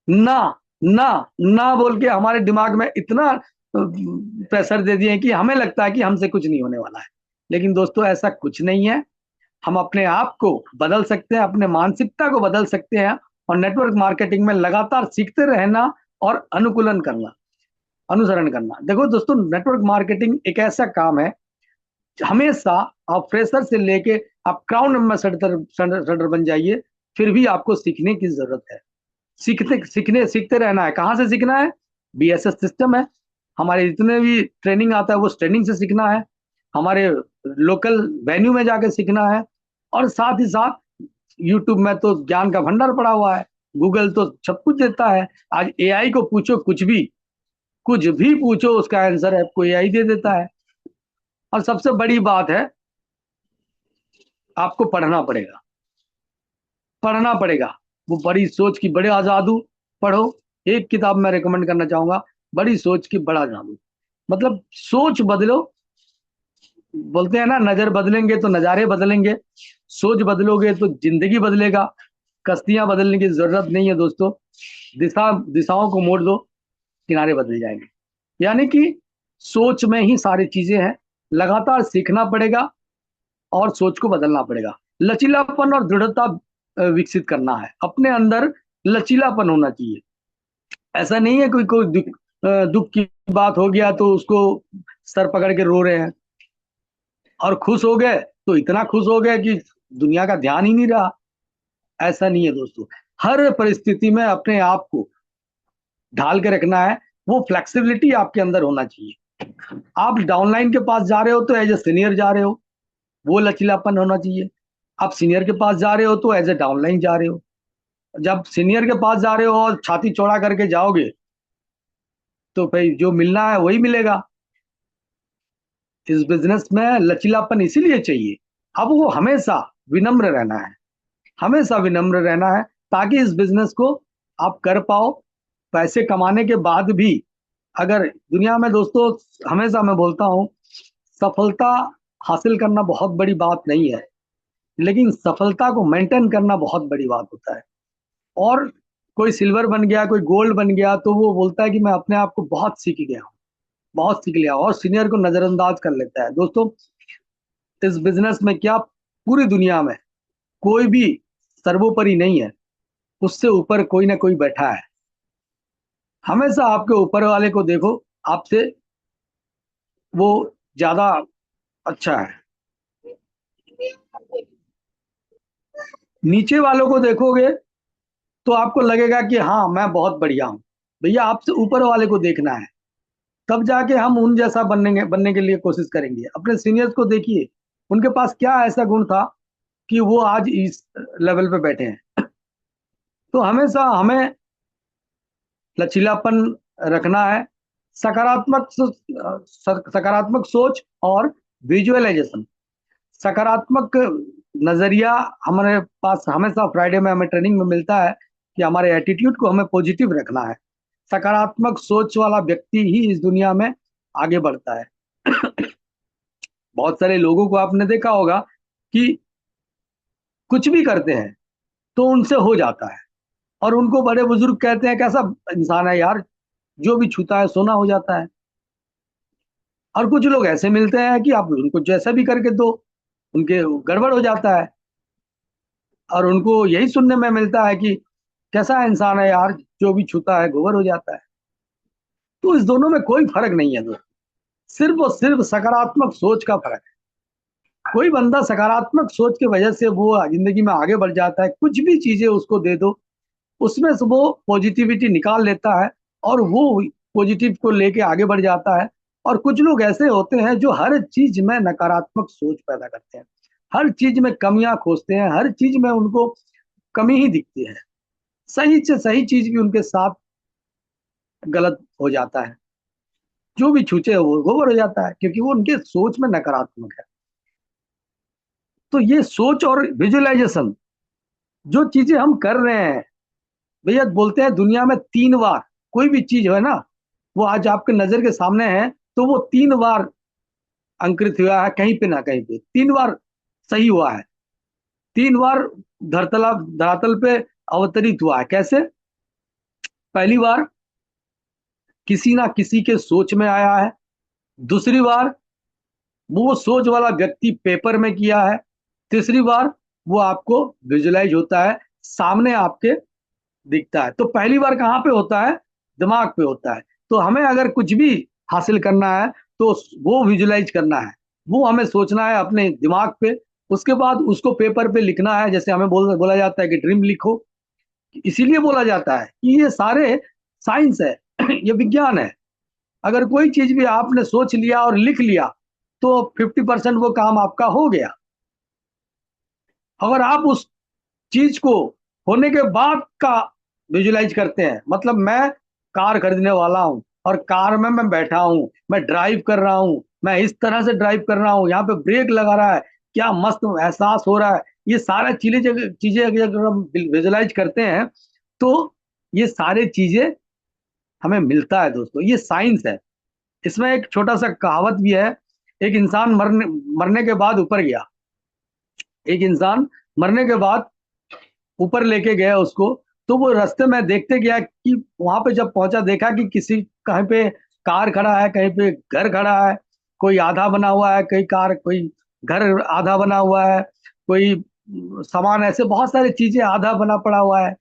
ना, ना, ना बोल के हमारे दिमाग में इतना प्रेशर दे दिए कि हमें लगता है कि हमसे कुछ नहीं होने वाला है। लेकिन दोस्तों ऐसा कुछ नहीं है। हम अपने आप को बदल सकते हैं, अपने मानसिकता को बदल सकते हैं, और नेटवर्क मार्केटिंग में लगातार सीखते रहना और अनुकूलन करना, अनुसरण करना। देखो दोस्तों, नेटवर्क मार्केटिंग एक ऐसा काम है, हमेशा आप फ्रेशर से लेके आप क्राउन एम्बेसडर बन जाइए, फिर भी आपको सीखने की जरूरत है। सीखते रहना है। कहाँ से सीखना है? बीएसएस सिस्टम है, हमारे जितने भी ट्रेनिंग आता है वो ट्रेनिंग से सीखना है, हमारे लोकल वेन्यू में जाके सीखना है, और साथ ही साथ यूट्यूब में तो ज्ञान का भंडार पड़ा हुआ है, गूगल तो सब कुछ देता है। आज एआई को पूछो, कुछ भी पूछो उसका आंसर आपको एआई दे देता है। और सबसे बड़ी बात है, आपको पढ़ना पड़ेगा, पढ़ना पड़ेगा। वो बड़ी सोच की बड़े आजादू पढ़ो। एक किताब मैं रिकमेंड करना चाहूंगा, बड़ी सोच की बड़ा जादू। मतलब सोच बदलो। बोलते हैं ना, नजर बदलेंगे तो नजारे बदलेंगे, सोच बदलोगे तो जिंदगी बदलेगा। कश्तियां बदलने की जरूरत नहीं है दोस्तों, दिशाओं को मोड़ दो, किनारे बदल जाएंगे। यानी कि सोच में ही सारी चीजें हैं, लगातार सीखना पड़ेगा और सोच को बदलना पड़ेगा। लचीलापन और दृढ़ता विकसित करना है अपने अंदर। लचीलापन होना चाहिए। ऐसा नहीं है कोई कोई दुख की बात हो गया तो उसको सर पकड़ के रो रहे हैं, और खुश हो गए तो इतना खुश हो गए कि दुनिया का ध्यान ही नहीं रहा। ऐसा नहीं है दोस्तों। हर परिस्थिति में अपने आप को ढाल के रखना है, वो फ्लेक्सिबिलिटी आपके अंदर होना चाहिए। आप डाउनलाइन के पास जा रहे हो तो एज ए सीनियर जा रहे हो, वो लचीलापन होना चाहिए। आप सीनियर के पास जा रहे हो तो एज ए डाउनलाइन जा रहे हो। जब सीनियर के पास जा रहे हो और छाती चौड़ा करके जाओगे तो भाई जो मिलना है वही मिलेगा। इस बिजनेस में लचीलापन इसीलिए चाहिए। अब वो हमेशा विनम्र रहना है, हमेशा विनम्र रहना है, ताकि इस बिजनेस को आप कर पाओ। पैसे कमाने के बाद भी, अगर दुनिया में दोस्तों, हमेशा मैं बोलता हूँ, सफलता हासिल करना बहुत बड़ी बात नहीं है, लेकिन सफलता को मेंटेन करना बहुत बड़ी बात होता है। और कोई सिल्वर बन गया, कोई गोल्ड बन गया, तो वो बोलता है कि मैं अपने आप को बहुत सीख गया हूँ, बहुत सीख लिया, और सीनियर को नजरअंदाज कर लेता है। दोस्तों, इस बिजनेस में क्या, पूरी दुनिया में कोई भी सर्वोपरि नहीं है, उससे ऊपर कोई ना कोई बैठा है। हमेशा आपके ऊपर वाले को देखो, आपसे वो ज्यादा अच्छा है। नीचे वालों को देखोगे तो आपको लगेगा कि हाँ मैं बहुत बढ़िया हूँ। भैया आपसे ऊपर वाले को देखना है, तब जाके हम उन जैसा बनने के लिए कोशिश करेंगे। अपने सीनियर्स को देखिए, उनके पास क्या ऐसा गुण था कि वो आज इस लेवल पे बैठे हैं। तो हमेशा हमें लचीलापन रखना है, सकारात्मक सोच और विजुअलाइजेशन, सकारात्मक नजरिया हमारे पास हमेशा फ्राइडे में हमें ट्रेनिंग में मिलता है कि हमारे एटीट्यूड को हमें पॉजिटिव रखना है। सकारात्मक सोच वाला व्यक्ति ही इस दुनिया में आगे बढ़ता है। बहुत सारे लोगों को आपने देखा होगा कि कुछ भी करते हैं तो उनसे हो जाता है, और उनको बड़े बुजुर्ग कहते हैं कैसा इंसान है यार, जो भी छूता है सोना हो जाता है। और कुछ लोग ऐसे मिलते हैं कि आप उनको जैसा भी करके दो उनके गड़बड़ हो जाता है, और उनको यही सुनने में मिलता है कि कैसा इंसान है यार, जो भी छूता है गोबर हो जाता है। तो इस दोनों में कोई फर्क नहीं है दोस्तों, सिर्फ और सिर्फ सकारात्मक सोच का फर्क है। कोई बंदा सकारात्मक सोच की वजह से वो जिंदगी में आगे बढ़ जाता है, कुछ भी चीजें उसको दे दो उसमें से वो पॉजिटिविटी निकाल लेता है, और वो पॉजिटिव को लेके आगे बढ़ जाता है। और कुछ लोग ऐसे होते हैं जो हर चीज में नकारात्मक सोच पैदा करते हैं, हर चीज में कमियां खोजते हैं, हर चीज में उनको कमी ही दिखती है, सही से सही चीज भी उनके साथ गलत हो जाता है। जो भी छूचे वो गोबर हो जाता है, क्योंकि वो उनके सोच में नकारात्मक है। तो ये सोच और विजुअलाइजेशन जो चीजें हम कर रहे हैं, भैया बोलते हैं दुनिया में 3 बार कोई भी चीज है ना, वो आज आपके नजर के सामने है तो वो 3 बार अंकुरित हुआ है, कहीं पे ना कहीं पे 3 बार सही हुआ है, 3 बार धरातल पे अवतरित हुआ है। कैसे? पहली बार किसी ना किसी के सोच में आया है, दूसरी बार वो सोच वाला व्यक्ति पेपर में किया है, तीसरी बार वो आपको विजुलाइज होता है, सामने आपके दिखता है। तो पहली बार कहाँ पे होता है? दिमाग पे होता है। तो हमें अगर कुछ भी हासिल करना है तो वो विजुलाइज करना है, वो हमें सोचना है अपने दिमाग पे, उसके बाद उसको पेपर पे लिखना है। जैसे हमें बोला जाता है कि ड्रीम लिखो, इसीलिए बोला जाता है कि ये सारे साइंस है, ये विज्ञान है। अगर कोई चीज भी आपने सोच लिया और लिख लिया तो 50% वो काम आपका हो गया। अगर आप उस चीज को होने के बाद का विजुलाइज करते हैं, मतलब मैं कार खरीदने वाला हूं और कार में मैं बैठा हूं, मैं ड्राइव कर रहा हूं, मैं इस तरह से ड्राइव कर रहा हूं, यहाँ पे ब्रेक लगा रहा है, क्या मस्त एहसास हो रहा है, ये सारा चीजें चीजें अगर हम विजुलाइज करते हैं तो ये सारे चीजें हमें मिलता है दोस्तों। ये साइंस है। इसमें एक छोटा सा कहावत भी है, एक इंसान मरने मरने के बाद ऊपर गया, एक इंसान मरने के बाद ऊपर लेके गया उसको, तो वो रास्ते में देखते गया कि वहां पे जब पहुंचा देखा कि किसी कहीं पे कार खड़ा है, कहीं पे घर खड़ा है, कोई आधा बना हुआ है, कहीं कार कोई घर आधा बना हुआ है, कोई सामान, ऐसे बहुत सारी चीजें आधा बना पड़ा हुआ है।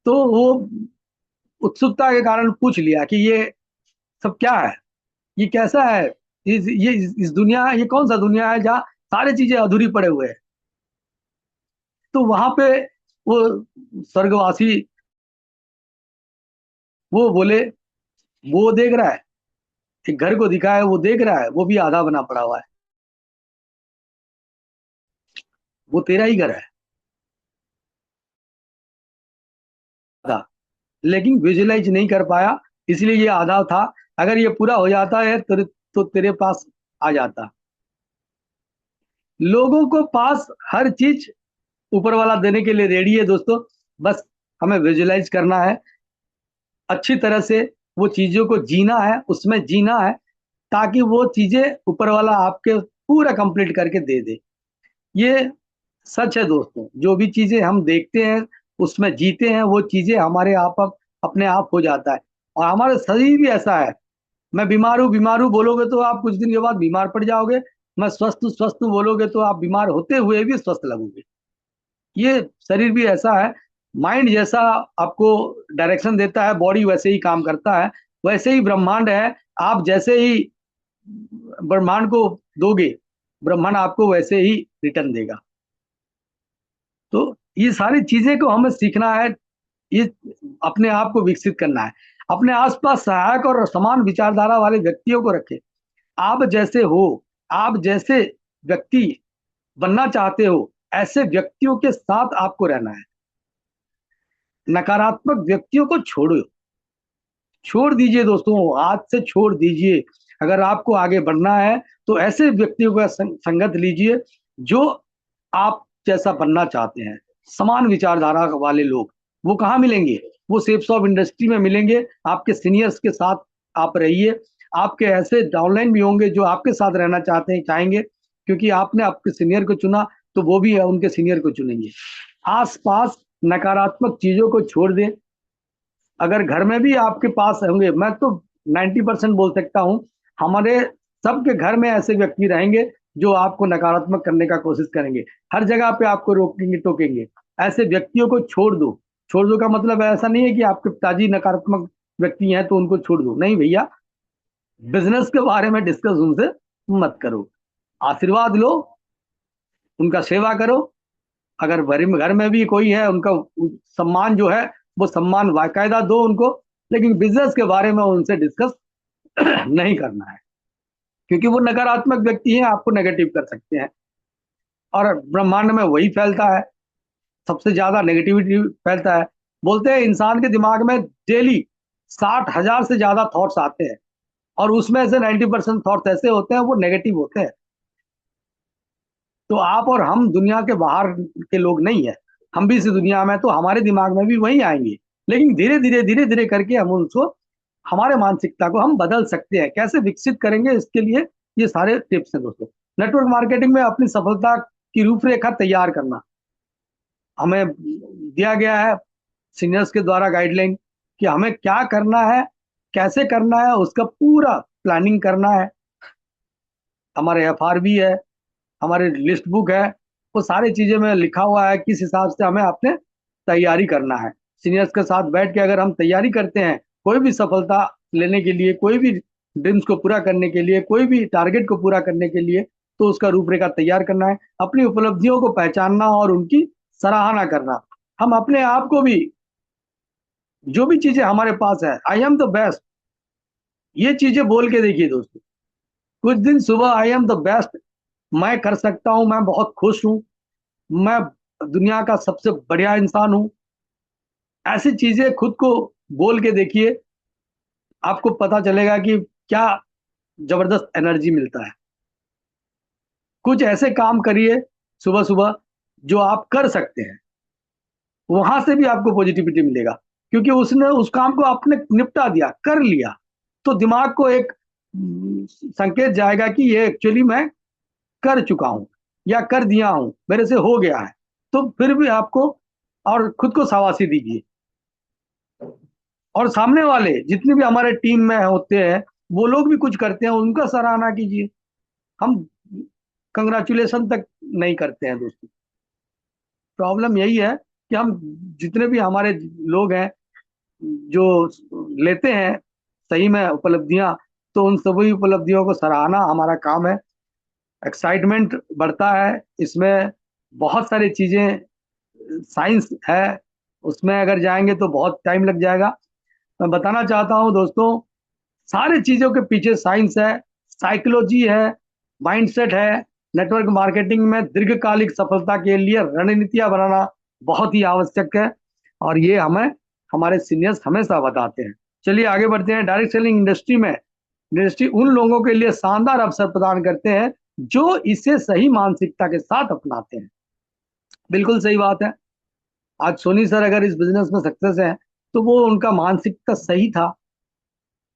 तो वो उत्सुकता के कारण पूछ लिया कि ये सब क्या है, ये कैसा है, इस दुनिया, ये कौन सा दुनिया है जहाँ सारी चीजें अधूरी पड़े हुए हैं। तो वहां पे वो स्वर्गवासी वो बोले, वो देख रहा है, एक घर को दिखा है, वो देख रहा है, वो भी आधा बना पड़ा हुआ है, वो तेरा ही घर है आधा, लेकिन विजुलाइज नहीं कर पाया, इसलिए ये आधा था। अगर ये पूरा हो जाता है तो तेरे पास आ जाता। लोगों को पास हर चीज ऊपर वाला देने के लिए रेडी है दोस्तों, बस हमें विजुलाइज करना है, अच्छी तरह से वो चीजों को जीना है, उसमें जीना है, ताकि वो चीजें ऊपर वाला आपके पूरा कंप्लीट करके दे दे। ये सच है दोस्तों, जो भी चीजें हम देखते हैं उसमें जीते हैं, वो चीजें हमारे अपने आप हो जाता है। और हमारा शरीर भी ऐसा है, मैं बीमार हूँ बोलोगे तो आप कुछ दिन के बाद बीमार पड़ जाओगे, मैं स्वस्थ हूँ बोलोगे तो आप बीमार होते हुए भी स्वस्थ लगोगे। ये शरीर भी ऐसा है, माइंड जैसा आपको डायरेक्शन देता है, बॉडी वैसे ही काम करता है, वैसे ही ब्रह्मांड है। आप जैसे ही ब्रह्मांड को दोगे, ब्रह्मांड आपको वैसे ही रिटर्न देगा। तो ये सारी चीजें को हमें सीखना है, ये अपने आप को विकसित करना है, अपने आसपास सहायक और समान विचारधारा वाले व्यक्तियों को रखें। आप जैसे हो, आप जैसे व्यक्ति बनना चाहते हो, ऐसे व्यक्तियों के साथ आपको रहना है। नकारात्मक व्यक्तियों को छोड़ो, छोड़ दीजिए दोस्तों, आज से छोड़ दीजिए। अगर आपको आगे बढ़ना है तो ऐसे व्यक्तियों का संगत लीजिए जो आप जैसा बनना चाहते हैं, समान विचारधारा वाले लोग। वो कहाँ मिलेंगे? वो सेप्स ऑफ इंडस्ट्री में मिलेंगे। आपके सीनियर्स के साथ आप रहिए। आपके ऐसे डाउनलाइन भी होंगे जो आपके साथ रहना चाहते हैं, चाहेंगे, क्योंकि आपने आपके सीनियर को चुना, तो वो भी उनके सीनियर को चुनेंगे। आसपास नकारात्मक चीजों को छोड़ दें। अगर घर में भी आपके पास होंगे, मैं तो 90% बोल सकता हूँ, हमारे सबके घर में ऐसे व्यक्ति रहेंगे जो आपको नकारात्मक करने का कोशिश करेंगे, हर जगह पे आपको रोकेंगे, टोकेंगे। ऐसे व्यक्तियों को छोड़ दो। छोड़ दो का मतलब ऐसा नहीं है कि आपके पिताजी नकारात्मक व्यक्ति हैं तो उनको छोड़ दो, नहीं भैया। बिजनेस के बारे में डिस्कस उनसे मत करो, आशीर्वाद लो, उनका सेवा करो। अगर घर में भी कोई है, उनका सम्मान जो है वो सम्मान बाकायदा दो उनको, लेकिन बिजनेस के बारे में उनसे डिस्कस नहीं करना है, क्योंकि वो नकारात्मक व्यक्ति हैं, आपको नेगेटिव कर सकते हैं। और ब्रह्मांड में वही फैलता है, सबसे ज्यादा नेगेटिविटी फैलता है। बोलते हैं इंसान के दिमाग में डेली 60,000 से ज्यादा थॉट्स आते हैं, और उसमें से 90% थॉट्स ऐसे होते हैं वो नेगेटिव होते हैं। तो आप और हम दुनिया के बाहर के लोग नहीं है, हम भी इस दुनिया में, तो हमारे दिमाग में भी वही आएंगे। लेकिन धीरे धीरे करके हम उनको, हमारे मानसिकता को हम बदल सकते हैं। कैसे विकसित करेंगे, इसके लिए ये सारे टिप्स हैं दोस्तों। नेटवर्क मार्केटिंग में अपनी सफलता की रूपरेखा तैयार करना हमें दिया गया है सीनियर्स के द्वारा गाइडलाइन, कि हमें क्या करना है, कैसे करना है, उसका पूरा प्लानिंग करना है। हमारे FRB है, हमारे लिस्ट बुक है, वो सारी चीजें में लिखा हुआ है किस हिसाब से हमें अपने तैयारी करना है। सीनियर्स के साथ बैठ के अगर हम तैयारी करते हैं कोई भी सफलता लेने के लिए, कोई भी ड्रीम्स को पूरा करने के लिए, कोई भी टारगेट को पूरा करने के लिए, तो उसका रूपरेखा तैयार करना है। अपनी उपलब्धियों को पहचानना और उनकी सराहना करना। हम अपने आप को भी, जो भी चीजें हमारे पास है, आई एम द बेस्ट, ये चीजें बोल के देखिए दोस्तों। कुछ दिन सुबह आई एम द बेस्ट, मैं कर सकता हूं, मैं बहुत खुश हूं, मैं दुनिया का सबसे बढ़िया इंसान हूं, ऐसी चीजें खुद को बोल के देखिए। आपको पता चलेगा कि क्या जबरदस्त एनर्जी मिलता है। कुछ ऐसे काम करिए सुबह सुबह जो आप कर सकते हैं, वहां से भी आपको पॉजिटिविटी मिलेगा, क्योंकि उसने उस काम को आपने निपटा दिया, कर लिया, तो दिमाग को एक संकेत जाएगा कि ये एक्चुअली मैं कर चुका हूं या कर दिया हूं, मेरे से हो गया है। तो फिर भी आपको, और खुद को शाबाशी दीजिए। और सामने वाले जितने भी हमारे टीम में होते हैं, वो लोग भी कुछ करते हैं, उनका सराहना कीजिए। हम कंग्रेचुलेशन तक नहीं करते हैं दोस्तों। प्रॉब्लम यही है कि हम, जितने भी हमारे लोग हैं जो लेते हैं सही में उपलब्धियां, तो उन सभी उपलब्धियों को सराहना हमारा काम है। एक्साइटमेंट बढ़ता है इसमें, बहुत सारी चीजें, साइंस है उसमें, अगर जाएंगे तो बहुत टाइम लग जाएगा। मैं बताना चाहता हूं दोस्तों, सारी चीजों के पीछे साइंस है, साइकोलॉजी है, माइंडसेट है। नेटवर्क मार्केटिंग में दीर्घकालिक सफलता के लिए रणनीतियां बनाना बहुत ही आवश्यक है, और ये हमें हमारे सीनियर्स हमेशा बताते हैं। चलिए आगे बढ़ते हैं। डायरेक्ट सेलिंग इंडस्ट्री में, इंडस्ट्री उन लोगों के लिए शानदार अवसर प्रदान करते हैं जो इसे सही मानसिकता के साथ अपनाते हैं। बिल्कुल सही बात है। आज सोनी सर अगर इस बिजनेस में सक्सेस है, तो वो उनका मानसिकता सही था।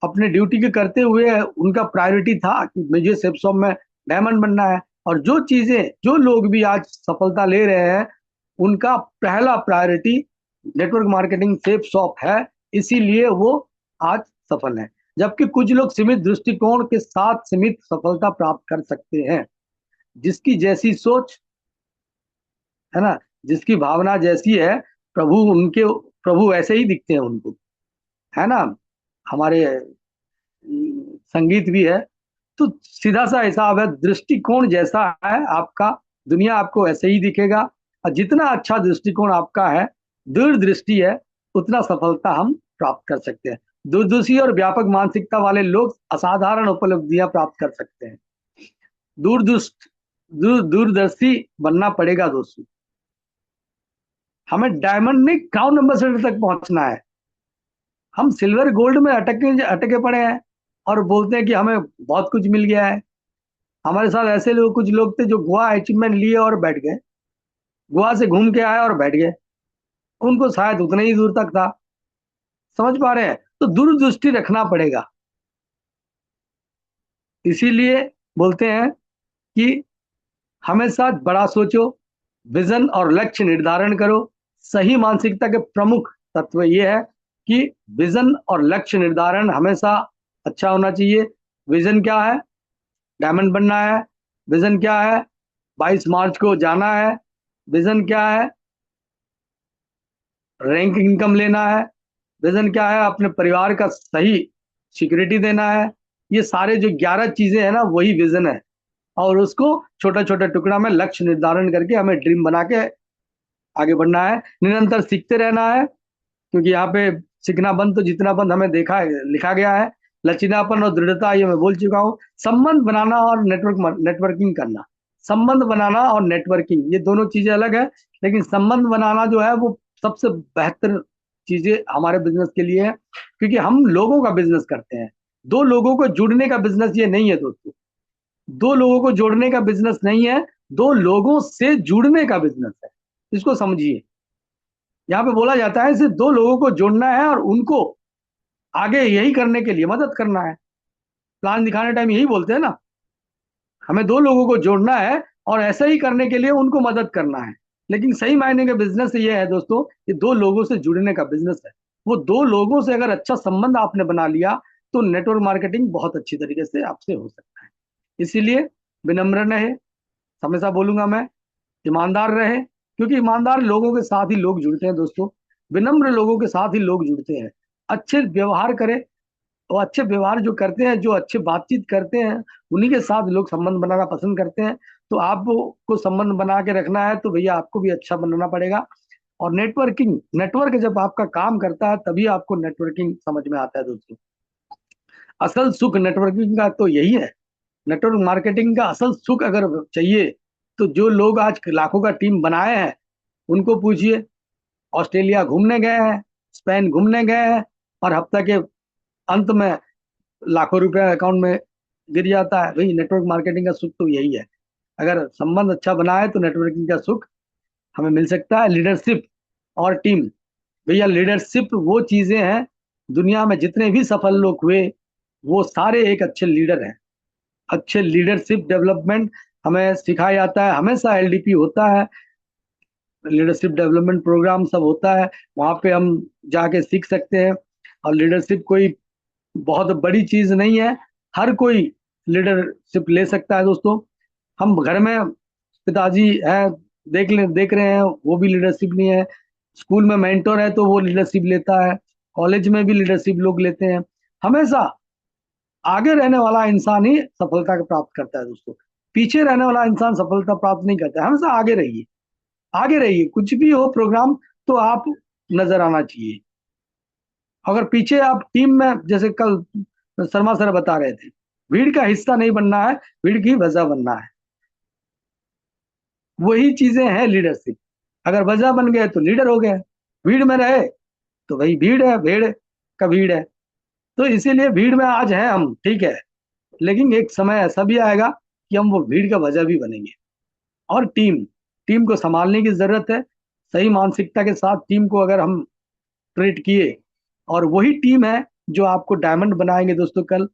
अपने ड्यूटी के करते हुए उनका प्रायोरिटी था कि मुझे सेप शॉप में डायमंड बनना है। और जो चीजें, जो लोग भी आज सफलता ले रहे हैं, उनका पहला प्रायोरिटी नेटवर्क मार्केटिंग सेप शॉप है, इसीलिए वो आज सफल है। जबकि कुछ लोग सीमित दृष्टिकोण के साथ सीमित सफलता प्राप्त कर सकते हैं। जिसकी जैसी सोच है ना, जिसकी भावना जैसी है, प्रभु उनके, प्रभु ऐसे ही दिखते हैं उनको, है ना। हमारे संगीत भी है। तो सीधा सा हिसाब है, दृष्टिकोण जैसा है आपका, दुनिया आपको ऐसे ही दिखेगा। और जितना अच्छा दृष्टिकोण आपका है, दूरदृष्टि है, उतना सफलता हम प्राप्त कर सकते हैं। दूरदर्शी और व्यापक मानसिकता वाले लोग असाधारण उपलब्धियां प्राप्त कर सकते हैं। दूरदृष्ट दूरदर्शी बनना पड़ेगा दोस्तों। हमें डायमंड नहीं, क्राउन एम्बेसडर तक पहुंचना है। हम सिल्वर गोल्ड में अटके अटके पड़े हैं और बोलते हैं कि हमें बहुत कुछ मिल गया है। हमारे साथ ऐसे लोग, कुछ लोग थे जो गोवा अचीवमेंट लिए और बैठ गए, गोवा से घूम के आए और बैठ गए, उनको शायद उतने ही दूर तक था। समझ पा रहे हैं? तो दूरदृष्टि रखना पड़ेगा। इसीलिए बोलते हैं कि हमेशा बड़ा सोचो, विजन और लक्ष्य निर्धारण करो। सही मानसिकता के प्रमुख तत्व ये है कि विजन और लक्ष्य निर्धारण हमेशा अच्छा होना चाहिए। विजन क्या है? डायमंड बनना है। विजन क्या है? 22 मार्च को जाना है। विजन क्या है? रैंक इनकम लेना है। विजन क्या है? अपने परिवार का सही सिक्योरिटी देना है। ये सारे जो 11 चीजें हैं ना, वही विजन है। और उसको छोटा छोटा टुकड़ा में लक्ष्य निर्धारण करके हमें ड्रीम बना के आगे बढ़ना है। निरंतर सीखते रहना है, क्योंकि यहाँ पे सीखना बंद तो जितना बंद हमें देखा है, लिखा गया है। लचीलापन और दृढ़ता, ये मैं बोल चुका हूँ। संबंध बनाना और नेटवर्किंग करना। संबंध बनाना और नेटवर्किंग, ये दोनों चीजें अलग है। लेकिन संबंध बनाना जो है वो सबसे बेहतर चीजें हमारे बिजनेस के लिए है, क्योंकि हम लोगों का बिजनेस करते हैं। दो लोगों को जुड़ने का बिजनेस ये नहीं है दोस्तों। दो लोगों को जोड़ने का बिजनेस नहीं है, दो लोगों से जुड़ने का बिजनेस है। इसको समझिए। यहाँ पे बोला जाता है सिर्फ दो लोगों को जोड़ना है और उनको आगे यही करने के लिए मदद करना है। प्लान दिखाने टाइम यही बोलते हैं ना, हमें दो लोगों को जोड़ना है और ऐसा ही करने के लिए उनको मदद करना है। लेकिन सही मायने के बिजनेस ये है दोस्तों कि दो लोगों से जुड़ने का बिजनेस है। वो दो लोगों से अगर अच्छा संबंध आपने बना लिया, तो नेटवर्क मार्केटिंग बहुत अच्छी तरीके से आपसे हो सकता है। इसीलिए विनम्र रहे, हमेशा बोलूंगा मैं, ईमानदार रहे, क्योंकि ईमानदार लोगों के साथ ही लोग जुड़ते हैं दोस्तों। विनम्र लोगों के साथ ही लोग जुड़ते हैं। अच्छे व्यवहार करें, और अच्छे व्यवहार जो करते हैं, जो अच्छे बातचीत करते हैं, उन्हीं के साथ लोग संबंध बनाना पसंद करते हैं। तो आपको संबंध बना के रखना है तो भैया आपको भी अच्छा बनाना पड़ेगा। और नेटवर्किंग, नेटवर्क जब आपका काम करता है तभी आपको नेटवर्किंग समझ में आता है दोस्तों। असल सुख नेटवर्किंग का तो यही है। नेटवर्क मार्केटिंग का असल सुख अगर चाहिए, तो जो लोग आज लाखों का टीम बनाए हैं उनको पूछिए। ऑस्ट्रेलिया घूमने गए हैं, स्पेन घूमने गए हैं, और हफ्ते के अंत में लाखों रुपया अकाउंट में गिर जाता है। भाई नेटवर्क मार्केटिंग का सुख तो यही है। अगर संबंध अच्छा बना है तो नेटवर्किंग का सुख हमें मिल सकता है। लीडरशिप और टीम, भैया लीडरशिप वो चीजें हैं, दुनिया में जितने भी सफल लोग हुए वो सारे एक अच्छे लीडर हैं। अच्छे लीडरशिप डेवलपमेंट हमें सिखाया जाता है, हमेशा एलडीपी होता है, लीडरशिप डेवलपमेंट प्रोग्राम सब होता है। वहाँ पे हम जाके सीख सकते हैं। और लीडरशिप कोई बहुत बड़ी चीज नहीं है, हर कोई लीडरशिप ले सकता है दोस्तों। हम घर में पिताजी हैं, देख रहे हैं, वो भी लीडरशिप नहीं है। स्कूल में मेंटर है तो वो लीडरशिप लेता है। कॉलेज में भी लीडरशिप लोग लेते हैं। हमेशा आगे रहने वाला इंसान ही सफलता को प्राप्त करता है दोस्तों। पीछे रहने वाला इंसान सफलता प्राप्त नहीं करता है। हमेशा आगे रहिए, आगे रहिए, कुछ भी हो प्रोग्राम तो आप नजर आना चाहिए। अगर पीछे आप टीम में, जैसे कल शर्मा सर बता रहे थे, भीड़ का हिस्सा नहीं बनना है, भीड़ की वजह बनना है। वही चीजें हैं लीडरशिप। अगर वजह बन गए तो लीडर हो गए। भीड़ में रहे तो भाई भीड़ है, भेड़ का भीड़ है। तो इसीलिए भीड़ में आज हैं हम, ठीक है, लेकिन एक समय ऐसा भी आएगा कि हम वो भीड़ का वजह भी बनेंगे। और टीम, टीम को संभालने की जरूरत है। सही मानसिकता के साथ टीम को अगर हम ट्रीट किए, और वही टीम है जो आपको डायमंड बनाएंगे दोस्तों कल,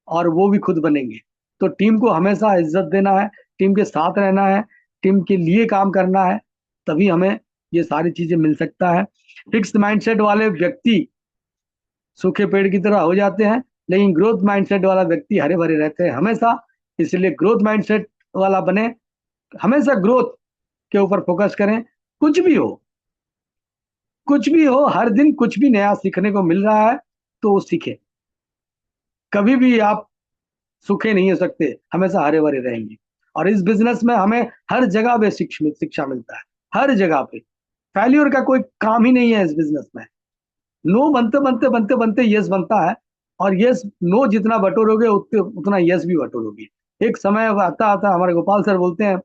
और वो भी खुद बनेंगे। तो टीम को हमेशा इज्जत देना है, टीम के साथ रहना है, टीम के लिए काम करना है, तभी हमें ये सारी चीजें मिल सकता है। फिक्स माइंडसेट वाले व्यक्ति सूखे पेड़ की तरह हो जाते हैं, लेकिन ग्रोथ माइंडसेट वाला व्यक्ति हरे भरे रहते हैं हमेशा। इसलिए ग्रोथ माइंडसेट वाला बने, हमेशा ग्रोथ के ऊपर फोकस करें। कुछ भी हो, कुछ भी हो, हर दिन कुछ भी नया सीखने को मिल रहा है तो वो सीखे। कभी भी आप सूखे नहीं हो सकते, हमेशा हरे भरे रहेंगे। और इस बिजनेस में हमें हर जगह पे शिक्षा मिलता है, हर जगह पे। फेल्योर का कोई काम ही नहीं है इस बिजनेस में। नो बनते बनते बनते बनते यस बनता है। और यस नो जितना बटोरोगे उतना यस भी बटोरोगे। एक समय आता आता हमारे गोपाल सर बोलते हैं,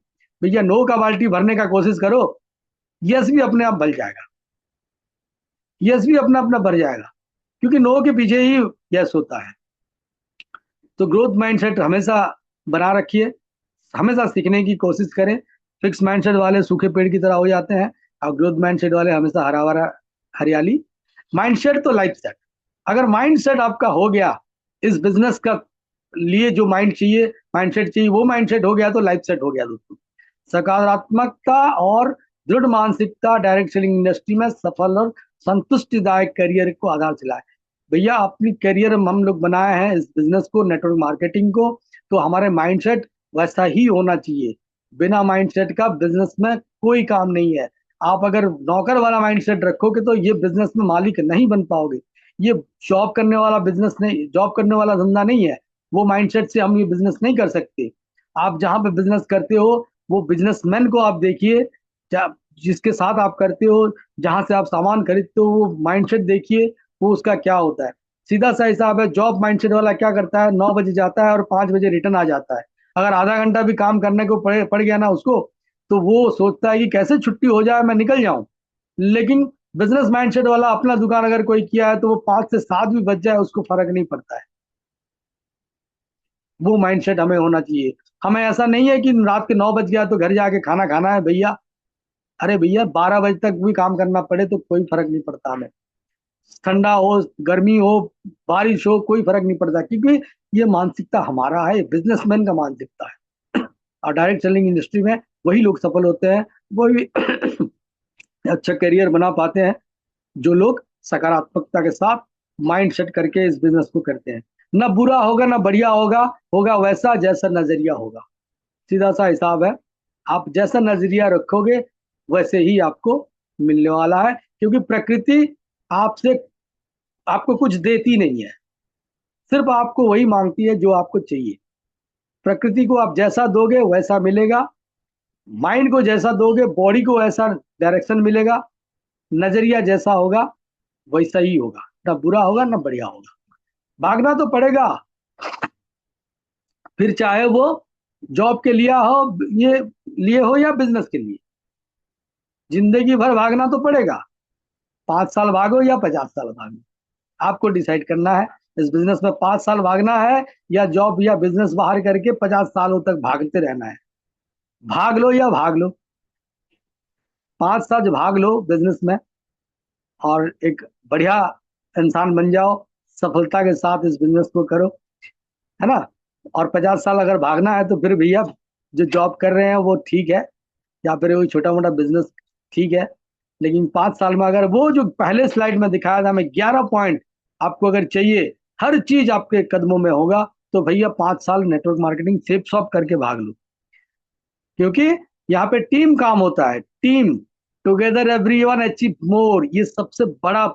भैया नो का बाल्टी भरने का कोशिश करो, यस भी अपने आप भर जाएगा, यस भी अपना अपना भर जाएगा, क्योंकि नो के पीछे ही यस होता है। तो ग्रोथ माइंडसेट हमेशा बना रखिए, हमेशा सीखने की कोशिश करें। फिक्स माइंडसेट वाले सूखे पेड़ की तरह हो जाते हैं, और ग्रोथ माइंडसेट वाले हमेशा हरा भरा हरियाली। माइंडसेट तो लाइफ सेट, अगर माइंडसेट आपका हो गया, इस बिजनेस का लिए जो माइंडसेट चाहिए वो माइंडसेट हो गया, तो लाइफ सेट हो गया दोस्तों। सकारात्मकता और दृढ़ मानसिकता डायरेक्ट सेलिंग इंडस्ट्री में सफल और संतुष्टिदायक करियर को आधारशिला है। भैया अपनी करियर हम लोग बनाए हैं इस बिजनेस को, नेटवर्क मार्केटिंग को, तो हमारे माइंडसेट वैसा ही होना चाहिए। बिना माइंडसेट का बिजनेस में कोई काम नहीं है। आप अगर नौकर वाला माइंडसेट रखोगे तो ये बिजनेस में मालिक नहीं बन पाओगे। ये जॉब करने वाला बिजनेस नहीं, जॉब करने वाला धंधा नहीं है। वो माइंडसेट से हम ये बिजनेस नहीं कर सकते। आप जहां पे बिजनेस करते हो, वो बिजनेसमैन को आप देखिए, जिसके साथ आप करते हो, जहां से आप सामान खरीदते हो, वो माइंडसेट देखिए, वो उसका क्या होता है। सीधा सा हिसाब है, जॉब माइंडसेट वाला क्या करता है, 9 बजे जाता है और 5 बजे रिटर्न आ जाता है। अगर आधा घंटा भी काम करने को पड़ गया ना उसको, तो वो सोचता है कि कैसे छुट्टी हो जाए, मैं निकल जाऊं। लेकिन बिजनेस माइंडसेट वाला, अपना दुकान अगर कोई किया है तो वो 5 से 7 भी बच जाए उसको फर्क नहीं पड़ता है। वो माइंडसेट हमें होना चाहिए। हमें ऐसा नहीं है कि रात के 9 बज गया तो घर जाके खाना खाना है भैया। अरे भैया 12 बजे तक भी काम करना पड़े तो कोई फर्क नहीं पड़ता हमें। ठंडा हो, गर्मी हो, बारिश हो, कोई फर्क नहीं पड़ता, क्योंकि ये मानसिकता हमारा है, बिजनेसमैन का मानसिकता है। और डायरेक्ट सेलिंग इंडस्ट्री में वही लोग सफल होते हैं, वही अच्छा करियर बना पाते हैं, जो लोग सकारात्मकता के साथ माइंड सेट करके इस बिजनेस को करते हैं। ना बुरा होगा ना बढ़िया होगा, होगा वैसा जैसा नजरिया होगा। सीधा सा हिसाब है, आप जैसा नजरिया रखोगे वैसे ही आपको मिलने वाला है, क्योंकि प्रकृति आपसे आपको कुछ देती नहीं है, सिर्फ आपको वही मांगती है जो आपको चाहिए। प्रकृति को आप जैसा दोगे वैसा मिलेगा, माइंड को जैसा दोगे बॉडी को वैसा डायरेक्शन मिलेगा, नजरिया जैसा होगा वैसा ही होगा, ना बुरा होगा ना बढ़िया होगा। भागना तो पड़ेगा, फिर चाहे वो जॉब के लिए हो, ये लिए हो या बिजनेस के लिए, जिंदगी भर भागना तो पड़ेगा। 5 साल भागो या 50 साल भागो, आपको डिसाइड करना है। इस बिजनेस में 5 साल भागना है, या जॉब या बिजनेस बाहर करके 50 सालों तक भागते रहना है। भाग लो या भाग लो, 5 साल भाग लो बिजनेस में, और एक बढ़िया इंसान बन जाओ, सफलता के साथ इस बिजनेस को करो, है ना। और 50 साल अगर भागना है तो फिर भैया जो जॉब कर रहे हैं वो ठीक है, या फिर वही छोटा मोटा बिजनेस ठीक है। लेकिन 5 साल में अगर वो जो पहले स्लाइड में दिखाया था, मैं 11 पॉइंट आपको अगर चाहिए, हर चीज आपके कदमों में होगा, तो भैया 5 साल नेटवर्क मार्केटिंग सेप सॉप करके भाग लो। क्योंकि यहाँ पे टीम काम होता है, team, together everyone achieve more, ये सबसे बड़ा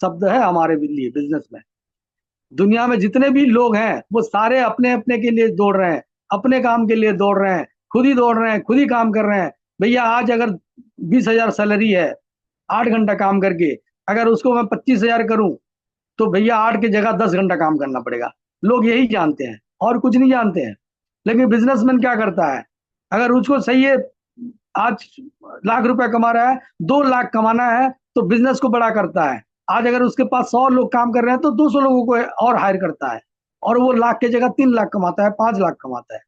शब्द है हमारे लिए बिजनेस में। दुनिया में जितने भी लोग हैं वो सारे अपने अपने के लिए दौड़ रहे हैं, अपने काम के लिए दौड़ रहे हैं, खुद ही दौड़ रहे हैं, खुद ही काम कर रहे हैं। भैया आज अगर 20,000 सैलरी है 8 घंटा काम करके, अगर उसको मैं 25,000 करूं, तो भैया 8 की जगह 10 घंटा काम करना पड़ेगा। लोग यही जानते हैं और कुछ नहीं जानते हैं। लेकिन बिजनेसमैन क्या करता है, अगर उसको सही है, आज लाख रुपया कमा रहा है, 2 लाख कमाना है, तो बिजनेस को बड़ा करता है। आज अगर उसके पास 100 लोग काम कर रहे हैं तो 200 लोगों को और हायर करता है, और वो लाख की जगह 3 लाख कमाता है, 5 लाख कमाता है।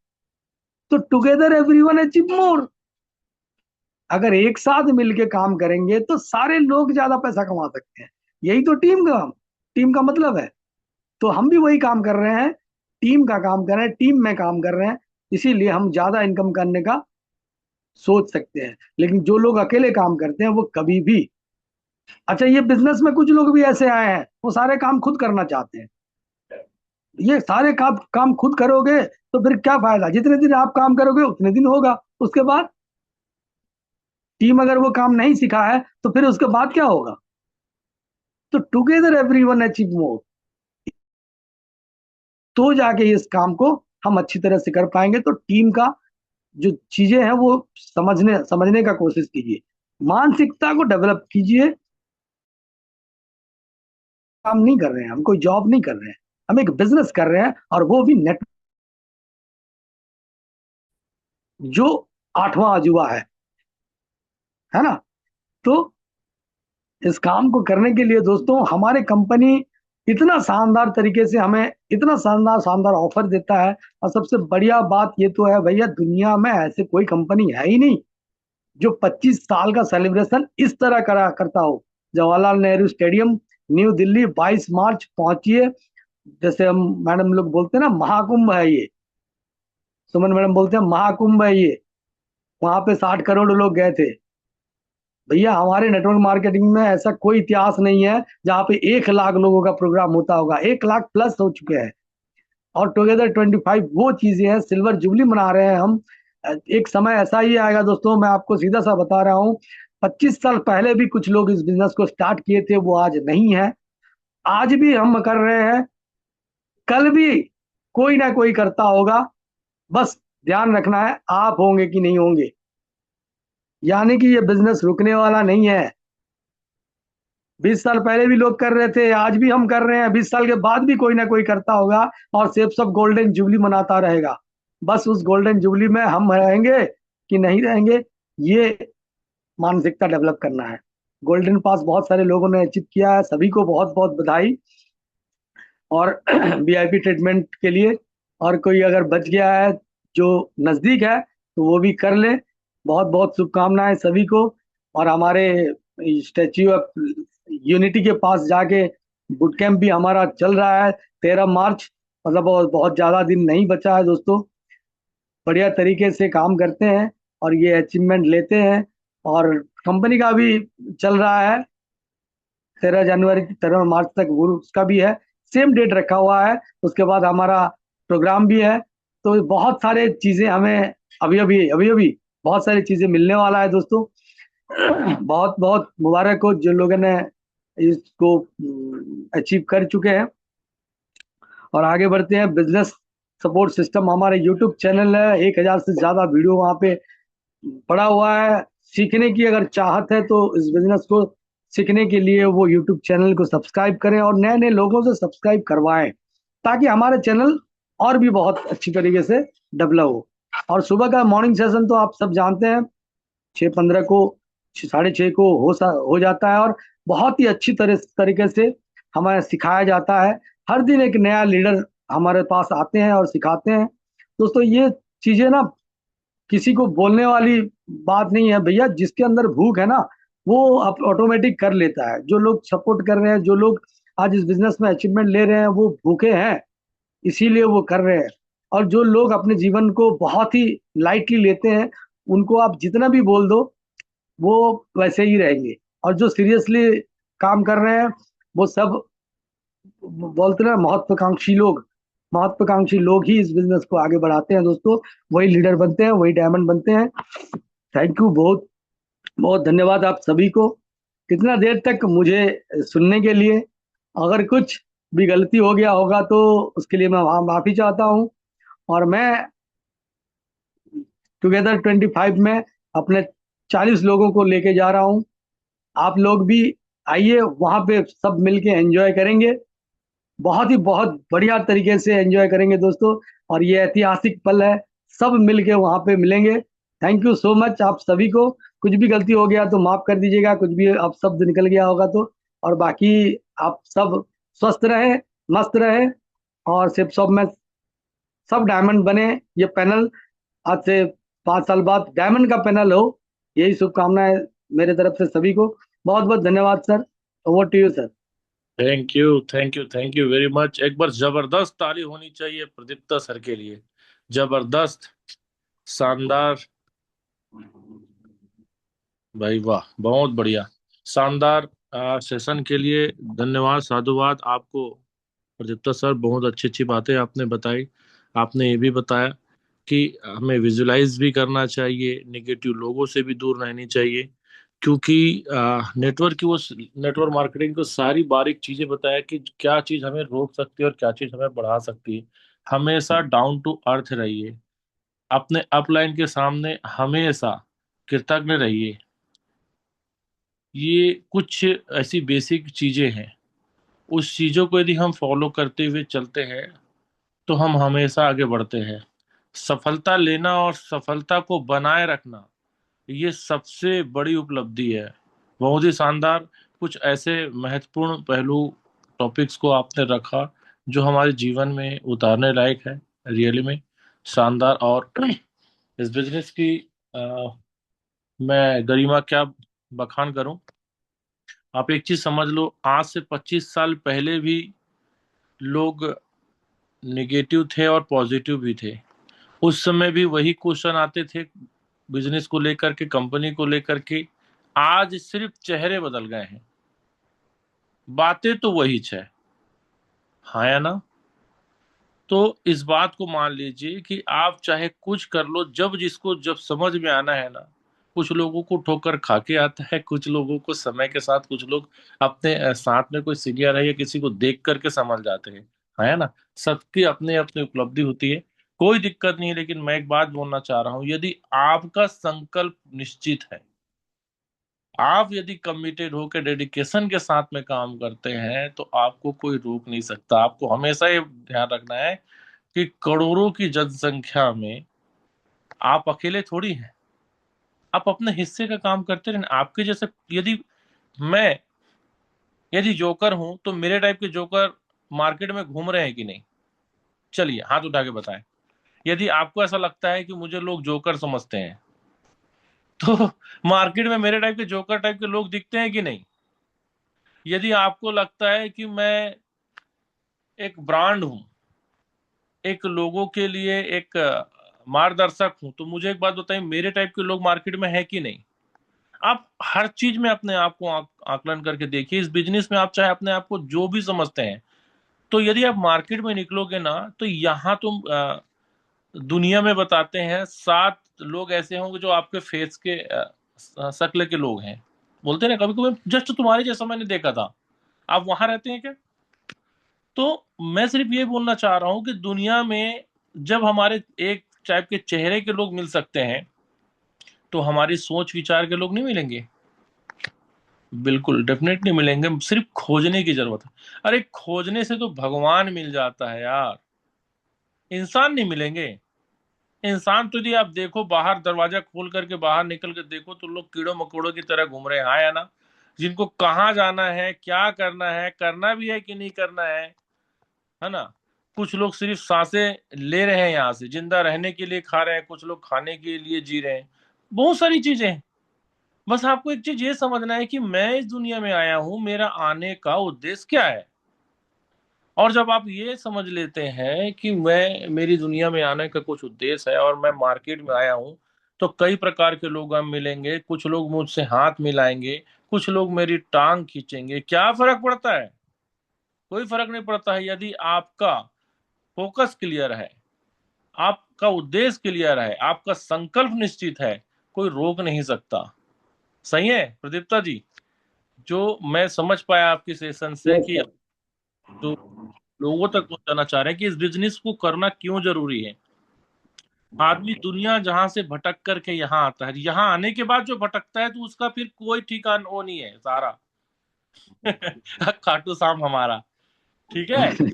तो टुगेदर एवरीवन अचीव मोर। अगर एक साथ मिलके काम करेंगे तो सारे लोग ज्यादा पैसा कमा सकते हैं। यही तो टीम का मतलब है। तो हम भी वही काम कर रहे हैं, टीम का काम कर रहे हैं, टीम में काम कर रहे हैं, इसीलिए हम ज्यादा इनकम करने का सोच सकते हैं। लेकिन जो लोग अकेले काम करते हैं वो कभी भी, अच्छा ये बिजनेस में कुछ लोग भी ऐसे आए हैं, वो सारे काम खुद करना चाहते हैं। ये सारे काम खुद करोगे तो फिर क्या फायदा, जितने दिन आप काम करोगे उतने दिन होगा, उसके बाद टीम अगर वो काम नहीं सिखा है तो फिर उसके बाद क्या होगा। तो टुगेदर एवरीवन अचीव मोर, तो जाके इस काम को हम अच्छी तरह से कर पाएंगे। तो टीम का जो चीजें हैं वो समझने समझने का कोशिश कीजिए, मानसिकता को डेवलप कीजिए। काम नहीं कर रहे हैं, हम कोई जॉब नहीं कर रहे हैं, हम एक बिजनेस कर रहे हैं, और वो भी नेट जो 8वां अजूबा है ना। तो इस काम को करने के लिए दोस्तों हमारे कंपनी इतना शानदार तरीके से हमें इतना शानदार शानदार ऑफर देता है। और सबसे बढ़िया बात ये तो है भैया, दुनिया में ऐसे कोई कंपनी है ही नहीं जो 25 साल का सेलिब्रेशन इस तरह करा करता हो। जवाहरलाल नेहरू स्टेडियम, न्यू दिल्ली, 22 मार्च पहुंचिए। जैसे हम मैडम लोग बोलते हैं ना, महाकुंभ है ये। सुमन मैडम बोलते हैं महाकुंभ है ये। वहां पे 60 करोड़ लोग गए थे। भैया हमारे नेटवर्क मार्केटिंग में ऐसा कोई इतिहास नहीं है जहाँ पे 1 लाख लोगों का प्रोग्राम होता होगा। 1 लाख प्लस हो चुके हैं। और टुगेदर 25 वो चीजें हैं, सिल्वर जुबली मना रहे हैं हम। एक समय ऐसा ही आएगा दोस्तों, मैं आपको सीधा सा बता रहा हूँ। 25 साल पहले भी कुछ लोग इस बिजनेस को स्टार्ट किए थे, वो आज नहीं है। आज भी हम कर रहे हैं, कल भी कोई ना कोई करता होगा। बस ध्यान रखना है आप होंगे कि नहीं होंगे। यानी कि ये बिजनेस रुकने वाला नहीं है। 20 साल पहले भी लोग कर रहे थे, आज भी हम कर रहे हैं, 20 साल के बाद भी कोई ना कोई करता होगा। और सिर्फ सब गोल्डन जुबली मनाता रहेगा। बस उस गोल्डन जुबली में हम रहेंगे कि नहीं रहेंगे, ये मानसिकता डेवलप करना है। गोल्डन पास बहुत सारे लोगों ने अचीव किया है, सभी को बहुत बहुत बधाई। और वीआईपी ट्रीटमेंट के लिए। और कोई अगर बच गया है जो नजदीक है, तो वो भी कर ले। बहुत बहुत शुभकामनाएं सभी को। और हमारे स्टेच्यू ऑफ यूनिटी के पास जाके बुट कैंप भी हमारा चल रहा है, 13 मार्च। मतलब बहुत बहुत ज्यादा दिन नहीं बचा है दोस्तों। बढ़िया तरीके से काम करते हैं और ये अचीवमेंट लेते हैं। और कंपनी का भी चल रहा है 13 जनवरी 13 मार्च तक, वो उसका भी है। सेम डेट रखा हुआ है। उसके बाद हमारा प्रोग्राम भी है। तो बहुत सारे चीजें हमें अभी अभी बहुत सारी चीजें मिलने वाला है दोस्तों। बहुत बहुत मुबारक हो जो लोगों ने इसको अचीव कर चुके हैं। और आगे बढ़ते हैं। बिजनेस सपोर्ट सिस्टम हमारे यूट्यूब चैनल है, 1,000 से ज्यादा वीडियो वहाँ पे पड़ा हुआ है। सीखने की अगर चाहत है तो इस बिजनेस को सीखने के लिए वो यूट्यूब चैनल को सब्सक्राइब करें और नए नए लोगों से सब्सक्राइब करवाएं, ताकि हमारे चैनल और भी बहुत अच्छी तरीके से डेवलप हो। और सुबह का मॉर्निंग सेशन तो आप सब जानते हैं, 6:15 को, 6:30 को हो जाता है। और बहुत ही अच्छी तरीके से हमें सिखाया जाता है। हर दिन एक नया लीडर हमारे पास आते हैं और सिखाते हैं। दोस्तों ये चीजें ना किसी को बोलने वाली बात नहीं है भैया। जिसके अंदर भूख है ना, वो ऑटोमेटिक कर लेता है। जो लोग सपोर्ट कर रहे हैं, जो लोग आज इस बिजनेस में अचीवमेंट ले रहे हैं, वो भूखे हैं, इसीलिए वो कर रहे हैं। और जो लोग अपने जीवन को बहुत ही लाइटली लेते हैं, उनको आप जितना भी बोल दो, वो वैसे ही रहेंगे। और जो सीरियसली काम कर रहे हैं, वो सब बोलते ना, महत्वाकांक्षी लोग ही इस बिजनेस को आगे बढ़ाते हैं दोस्तों। वही लीडर बनते हैं, वही डायमंड बनते हैं। थैंक यू, बहुत बहुत धन्यवाद आप सभी को इतना देर तक मुझे सुनने के लिए। अगर कुछ भी गलती हो गया होगा तो उसके लिए मैं माफी चाहता हूँ। और मैं टुगेदर 25 में अपने 40 लोगों को लेके जा रहा हूँ। आप लोग भी आइए, वहां पे सब मिलके एंजॉय करेंगे। बहुत बढ़िया तरीके से एंजॉय करेंगे दोस्तों। और ये ऐतिहासिक पल है, सब मिलके वहां पे मिलेंगे। थैंक यू सो मच आप सभी को। कुछ भी गलती हो गया तो माफ कर दीजिएगा, कुछ भी आप शब्द निकल गया होगा तो। और बाकी आप सब स्वस्थ रहे, मस्त रहे। और सिर्फ सब में सब डायमंड बने। ये पैनल आज से 5 साल बाद डायमंड का पैनल हो, यही शुभकामनाएं मेरे तरफ से सभी को। बहुत बहुत धन्यवाद sir. Over to you sir. Thank you, thank you, thank you very much. एक बार जबरदस्त ताली होनी चाहिए प्रदीप्ता सर के लिए। जबरदस्त, शानदार, भाई वाह, बहुत बढ़िया, शानदार सेशन के लिए धन्यवाद, साधुवाद आपको प्रदीप्ता सर। बहुत अच्छी अच्छी बातें आपने बताई। आपने ये भी बताया कि हमें विजुलाइज भी करना चाहिए, नेगेटिव लोगों से भी दूर रहनी चाहिए। क्योंकि नेटवर्क की वो नेटवर्क मार्केटिंग को सारी बारीक चीजें बताया कि क्या चीज हमें रोक सकती है और क्या चीज हमें बढ़ा सकती है। हमेशा डाउन टू अर्थ रहिए, अपने अपलाइन के सामने हमेशा कृतज्ञ रहिए। ये कुछ ऐसी बेसिक चीजें हैं, उस चीजों को यदि हम फॉलो करते हुए चलते हैं तो हम हमेशा आगे बढ़ते हैं। सफलता लेना और सफलता को बनाए रखना, ये सबसे बड़ी उपलब्धि है। बहुत ही शानदार कुछ ऐसे महत्वपूर्ण पहलू, टॉपिक्स को आपने रखा जो हमारे जीवन में उतारने लायक है। रियली में शानदार। और इस बिजनेस की मैं गरिमा क्या बखान करूं। आप एक चीज समझ लो, आज से 25 साल पहले भी लोग निगेटिव थे और पॉजिटिव भी थे। उस समय भी वही क्वेश्चन आते थे बिजनेस को लेकर के, कंपनी को लेकर के। आज सिर्फ चेहरे बदल गए हैं, बातें तो वही है। हाँ या ना? तो इस बात को मान लीजिए कि आप चाहे कुछ कर लो, जब जिसको जब समझ में आना है ना। कुछ लोगों को ठोकर खा के आता है, कुछ लोगों को समय के साथ, कुछ लोग अपने साथ में कोई सीनियर है या किसी को देख करके समझ जाते हैं। है ना? सबकी अपनी अपनी उपलब्धि होती है, कोई दिक्कत नहीं है। लेकिन मैं एक बात बोलना चाह रहा हूं, यदि आपका संकल्प निश्चित है, आप यदि कमिटेड होकर डेडिकेशन के साथ में काम करते हैं, तो आपको कोई रोक नहीं सकता। आपको हमेशा ये ध्यान रखना है कि करोड़ों की जनसंख्या में आप अकेले थोड़ी हैं। आप अपने हिस्से का काम करते रहें। आपके जैसे यदि मैं यदि जोकर हूं, तो मेरे टाइप के जोकर मार्केट में घूम रहे हैं कि नहीं? चलिए हाथ उठा के बताएं। यदि आपको ऐसा लगता है कि मुझे लोग जोकर समझते हैं, तो मार्केट में मेरे टाइप के जोकर टाइप के लोग दिखते हैं कि नहीं? यदि आपको लगता है कि मैं एक ब्रांड हूं, एक लोगों के लिए एक मार्गदर्शक हूं, तो मुझे एक बात बताइए, मेरे टाइप के लोग मार्केट में है कि नहीं? आप हर चीज में अपने आप को आकलन करके देखिए। इस बिजनेस में आप चाहे अपने आप को जो भी समझते हैं, तो यदि आप मार्केट में निकलोगे ना, तो यहाँ तुम दुनिया में बताते हैं 7 लोग ऐसे होंगे जो आपके फेस के शक्ल के लोग हैं। बोलते हैं ना, कभी कभी जस्ट तुम्हारे जैसा मैंने देखा था। आप वहां रहते हैं क्या? तो मैं सिर्फ ये बोलना चाह रहा हूं कि दुनिया में जब हमारे एक टाइप के चेहरे के लोग मिल सकते हैं, तो हमारी सोच विचार के लोग नहीं मिलेंगे? बिल्कुल डेफिनेटली मिलेंगे, सिर्फ खोजने की जरूरत है। अरे खोजने से तो भगवान मिल जाता है यार, इंसान नहीं मिलेंगे। इंसान तो यदि आप देखो, बाहर दरवाजा खोल करके बाहर निकल के देखो, तो लोग कीड़ों मकोड़ों की तरह घूम रहे हैं। हाँ या ना? जिनको कहाँ जाना है, क्या करना है, करना भी है कि नहीं करना है ना? कुछ लोग सिर्फ सांसें ले रहे हैं, यहाँ से जिंदा रहने के लिए खा रहे हैं, कुछ लोग खाने के लिए जी रहे हैं। बहुत सारी चीजें हैं। बस आपको एक चीज ये समझना है कि मैं इस दुनिया में आया हूं, मेरा आने का उद्देश्य क्या है। और जब आप ये समझ लेते हैं कि मैं, मेरी दुनिया में आने का कुछ उद्देश्य है और मैं मार्केट में आया हूं, तो कई प्रकार के लोग हम मिलेंगे। कुछ लोग मुझसे हाथ मिलाएंगे, कुछ लोग मेरी टांग खींचेंगे। क्या फर्क पड़ता है? कोई फर्क नहीं पड़ता है। यदि आपका फोकस क्लियर है, आपका उद्देश्य क्लियर है, आपका संकल्प निश्चित है, कोई रोक नहीं सकता। सही है प्रदीप्ता जी? जो मैं समझ पाया आपकी सेशन से यस कि सर। जो लोगों तक पहुंचाना चाह रहे हैं कि इस बिजनेस को करना क्यों जरूरी है। आदमी दुनिया जहां से भटक करके यहाँ आता है, यहाँ आने के बाद जो भटकता है, तो उसका फिर कोई ठिकाना वो नहीं है सारा। खाटू श्याम हमारा। ठीक है? तो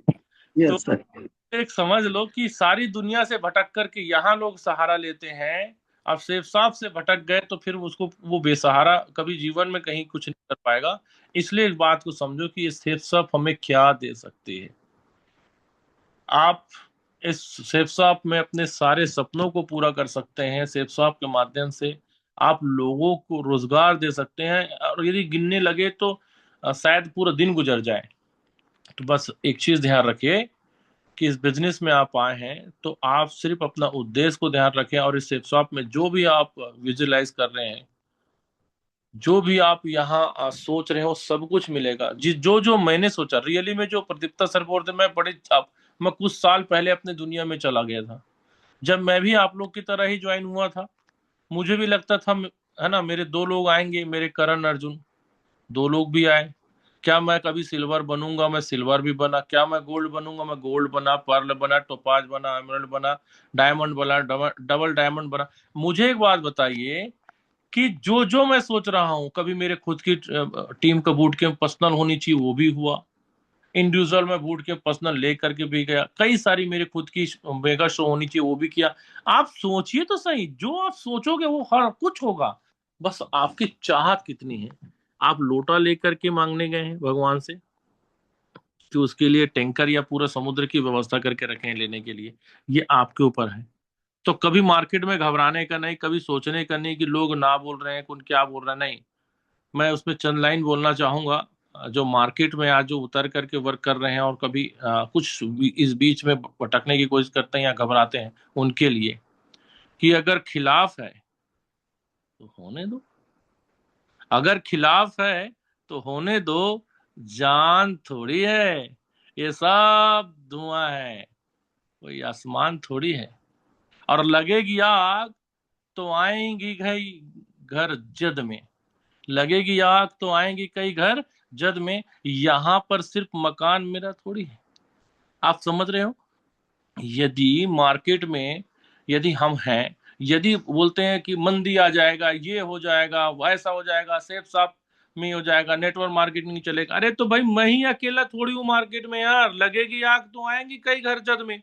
यस सर। एक समझ लो कि सारी दुनिया से भटक करके यहाँ लोग सहारा लेते हैं। अब सेफ साफ से भटक गए तो फिर उसको, वो बेसहारा कभी जीवन में कहीं कुछ नहीं कर पाएगा। इसलिए इस बात को समझो कि ये सेफ साफ हमें क्या दे सकती है। आप इस सेफ शॉप में अपने सारे सपनों को पूरा कर सकते हैं। सेफ शॉप के माध्यम से आप लोगों को रोजगार दे सकते हैं, और यदि गिनने लगे तो शायद पूरा दिन गुजर जाए। तो बस एक चीज ध्यान रखिए कि इस बिजनेस में आप आए हैं, तो आप सिर्फ अपना उद्देश्य को ध्यान रखें, और इस सेफ शॉप में जो भी आप विजुअलाइज कर रहे हैं, जो भी आप यहाँ सोच रहे हो, सब कुछ मिलेगा। जिस जो जो मैंने सोचा, रियली में जो प्रदीप्ता सर बोल रहे थे, मैं कुछ साल पहले अपने दुनिया में चला गया था। जब मैं भी आप लोग की तरह ही ज्वाइन हुआ था, मुझे भी लगता था, है ना, मेरे 2 लोग आएंगे, मेरे करण अर्जुन। 2 लोग भी आए। क्या मैं कभी सिल्वर बनूंगा? मैं सिल्वर भी बना। क्या मैं गोल्ड बनूंगा? मैं गोल्ड बना, पर्ल बना, टोपाज बना, एमराल्ड बना, डायमंड बना, डबल डायमंड बना। मुझे एक बात बताइए कि जो जो मैं सोच रहा हूं, कभी मेरे खुद की टीम का बूट कैंप पर्सनल होनी चाहिए, वो भी हुआ। इंडिविजुअल में बूट के पर्सनल ले करके भी गया, कई सारी मेरे खुद की मेगा शो होनी चाहिए वो भी किया। आप सोचिए तो सही, जो आप सोचोगे वो हर कुछ होगा, बस आपकी चाहत कितनी है। आप लोटा लेकर के मांगने गए हैं भगवान से कि उसके लिए टैंकर या पूरा समुद्र की व्यवस्था करके रखे हैं लेने के लिए, ये आपके ऊपर है। तो कभी मार्केट में घबराने का नहीं, कभी सोचने का नहीं कि लोग ना बोल रहे हैं, कौन क्या बोल रहा है, नहीं। मैं उसमें चंद लाइन बोलना चाहूंगा। जो मार्केट में आज जो उतर करके वर्क कर रहे हैं और कभी कुछ इस बीच में भटकने की कोशिश करते हैं या घबराते हैं, उनके लिए कि अगर खिलाफ है तो होने दो, अगर खिलाफ है तो होने दो, जान थोड़ी है, ये सब धुआं है, कोई आसमान थोड़ी है। और लगेगी आग तो आएंगी कई घर जद में, लगेगी आग तो आएंगी कई घर जद में, यहां पर सिर्फ मकान मेरा थोड़ी है। आप समझ रहे हो? यदि मार्केट में, यदि हम हैं, यदि बोलते हैं कि मंदी आ जाएगा, ये हो जाएगा, वैसा हो जाएगा, सेफ साफ में हो जाएगा, नेटवर्क मार्केटिंग चलेगा, अरे तो भाई मैं ही अकेला थोड़ी हूँ मार्केट में यार, लगेगी आग तो आएंगी कई घर जद में।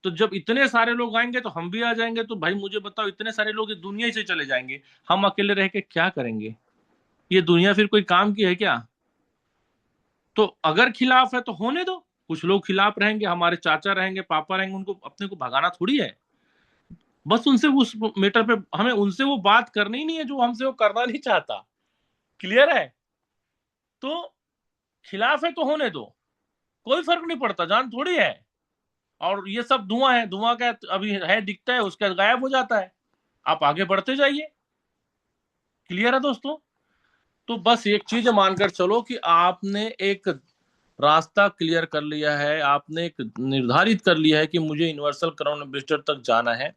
तो जब इतने सारे लोग आएंगे तो हम भी आ जाएंगे, तो भाई मुझे बताओ, इतने सारे लोग इस दुनिया से चले जाएंगे, हम अकेले रह के क्या करेंगे? ये दुनिया फिर कोई काम की है क्या? तो अगर खिलाफ है तो होने दो, कुछ लोग खिलाफ रहेंगे, हमारे चाचा रहेंगे, पापा रहेंगे, उनको अपने को भगाना थोड़ी है। बस उनसे उस मैटर पे हमें उनसे वो बात करनी ही नहीं है जो हमसे वो करना नहीं चाहता। क्लियर है? तो खिलाफ है तो होने दो, कोई फर्क नहीं पड़ता, जान थोड़ी है। और ये सब धुआं है, धुआं का अभी है, दिखता है, उसका गायब हो जाता है, आप आगे बढ़ते जाइए। क्लियर है दोस्तों? तो बस एक चीज मानकर चलो कि आपने एक रास्ता क्लियर कर लिया है, आपने एक निर्धारित कर लिया है कि मुझे यूनिवर्सल क्राउन एम्बेसडर तक जाना है।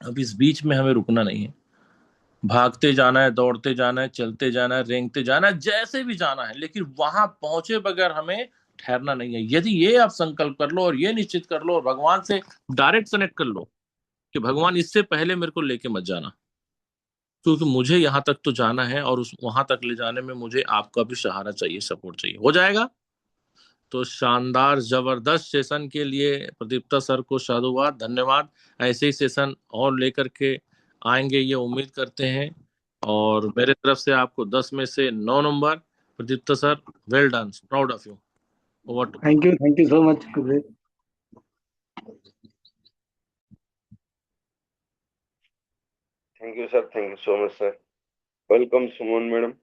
अब इस बीच में हमें रुकना नहीं है, भागते जाना है, दौड़ते जाना है, चलते जाना है, रेंगते जाना है, जैसे भी जाना है, लेकिन वहां पहुंचे बगैर हमें ठहरना नहीं है। यदि ये आप संकल्प कर लो और ये निश्चित कर लो और भगवान से डायरेक्ट कनेक्ट कर लो कि भगवान इससे पहले मेरे को लेके मत जाना, क्योंकि मुझे यहाँ तक तो जाना है और उस वहां तक ले जाने में मुझे आपका भी सहारा चाहिए, सपोर्ट चाहिए, हो जाएगा। तो शानदार जबरदस्त सेशन के लिए प्रदीप्ता सर को साधुवाद, धन्यवाद। ऐसे ही सेशन और लेकर के आएंगे ये उम्मीद करते हैं। और मेरे तरफ से आपको 10 में से 9 number. Pradipta sir, well done, proud of you. Over to. Thank you so much. Thank you sir, thank you so much sir. Welcome Suman madam.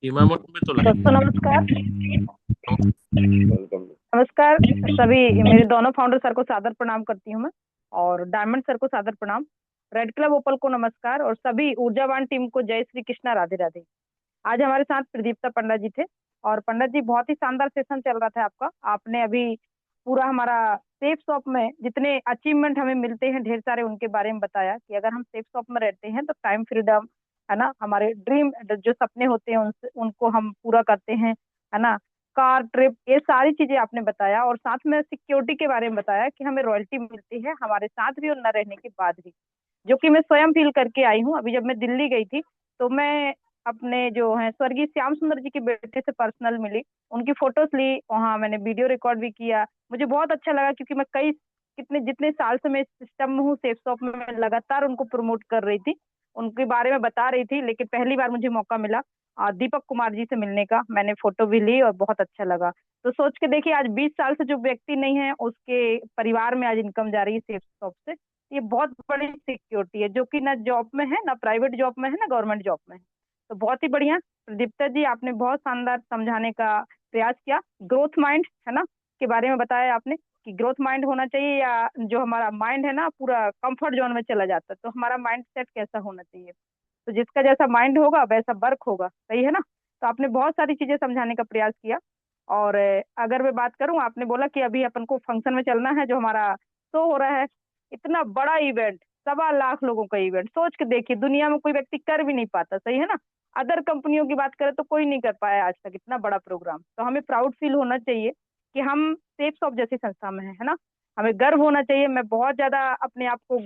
इमामत में तो दोस्तों नमस्कार। वेलकम। नमस्कार सभी, मेरे दोनों फाउंडर सर को सादर प्रणाम करती हूँ मैं, और डायमंड सर को सादर प्रणाम, रेड क्लब ओपल को नमस्कार, और सभी ऊर्जावान टीम को जय श्री कृष्णा, राधे राधे। आज हमारे साथ प्रदीप्ता पंडित जी थे, और पंडित जी बहुत ही शानदार सेशन चल रहा था आपका। आपने अभी पूरा हमारा सेफ शॉप में जितने अचीवमेंट हमें मिलते हैं ढेर सारे, उनके बारे में बताया कि अगर हम सेफ शॉप में रहते हैं तो टाइम फ्रीडम है ना, हमारे ड्रीम जो सपने होते हैं उनको हम पूरा करते हैं, है ना, कार ट्रिप, ये सारी चीजें आपने बताया। और साथ में सिक्योरिटी के बारे में बताया कि हमें रॉयल्टी मिलती है हमारे साथ भी और न रहने के बाद भी, जो कि मैं स्वयं फील करके आई हूँ। अभी जब मैं दिल्ली गई थी तो मैं अपने जो है स्वर्गीय श्याम सुंदर जी के बेटे से पर्सनल मिली, उनकी फोटोज ली, वहाँ मैंने वीडियो रिकॉर्ड भी किया। मुझे बहुत अच्छा लगा क्योंकि मैं कई कितने जितने साल से मैं इस सिस्टम में हूँ, सेफ शॉप में मैं लगातार उनको प्रमोट कर रही थी, उनके बारे में बता रही थी, लेकिन पहली बार मुझे मौका मिला दीपक कुमार जी से मिलने का। मैंने फोटो भी ली और बहुत अच्छा लगा। तो सोच के देखिए, आज 20 साल से जो व्यक्ति नहीं है उसके परिवार में आज इनकम जा रही है सेफ शॉप से। ये बहुत बड़ी सिक्योरिटी है, जो कि ना जॉब में है, ना प्राइवेट जॉब में है, ना गवर्नमेंट जॉब में है। तो बहुत ही बढ़िया प्रदीप्ता जी, आपने बहुत शानदार समझाने का प्रयास किया। ग्रोथ माइंड है ना के बारे में बताया आपने कि ग्रोथ माइंड होना चाहिए, या जो हमारा माइंड है ना पूरा कंफर्ट जोन में चला जाता है, तो हमारा माइंड सेट कैसा होना चाहिए। तो जिसका जैसा माइंड होगा वैसा वर्क होगा, सही है ना। तो आपने बहुत सारी चीजें समझाने का प्रयास किया। और अगर मैं बात करूं, आपने बोला कि अभी अपन को फंक्शन में चलना है, जो हमारा शो हो रहा है, इतना बड़ा इवेंट, 1.25 लाख लोगों का इवेंट, सोच के देखिए दुनिया में कोई व्यक्ति कर भी नहीं पाता, सही है ना। अदर कंपनियों की बात करें तो कोई नहीं कर पाया आज तक इतना बड़ा प्रोग्राम। तो हमें प्राउड फील होना चाहिए कि हम सेफ शॉप जैसी संस्था में है ना, हमें गर्व होना चाहिए। मैं बहुत ज्यादा अपने आप को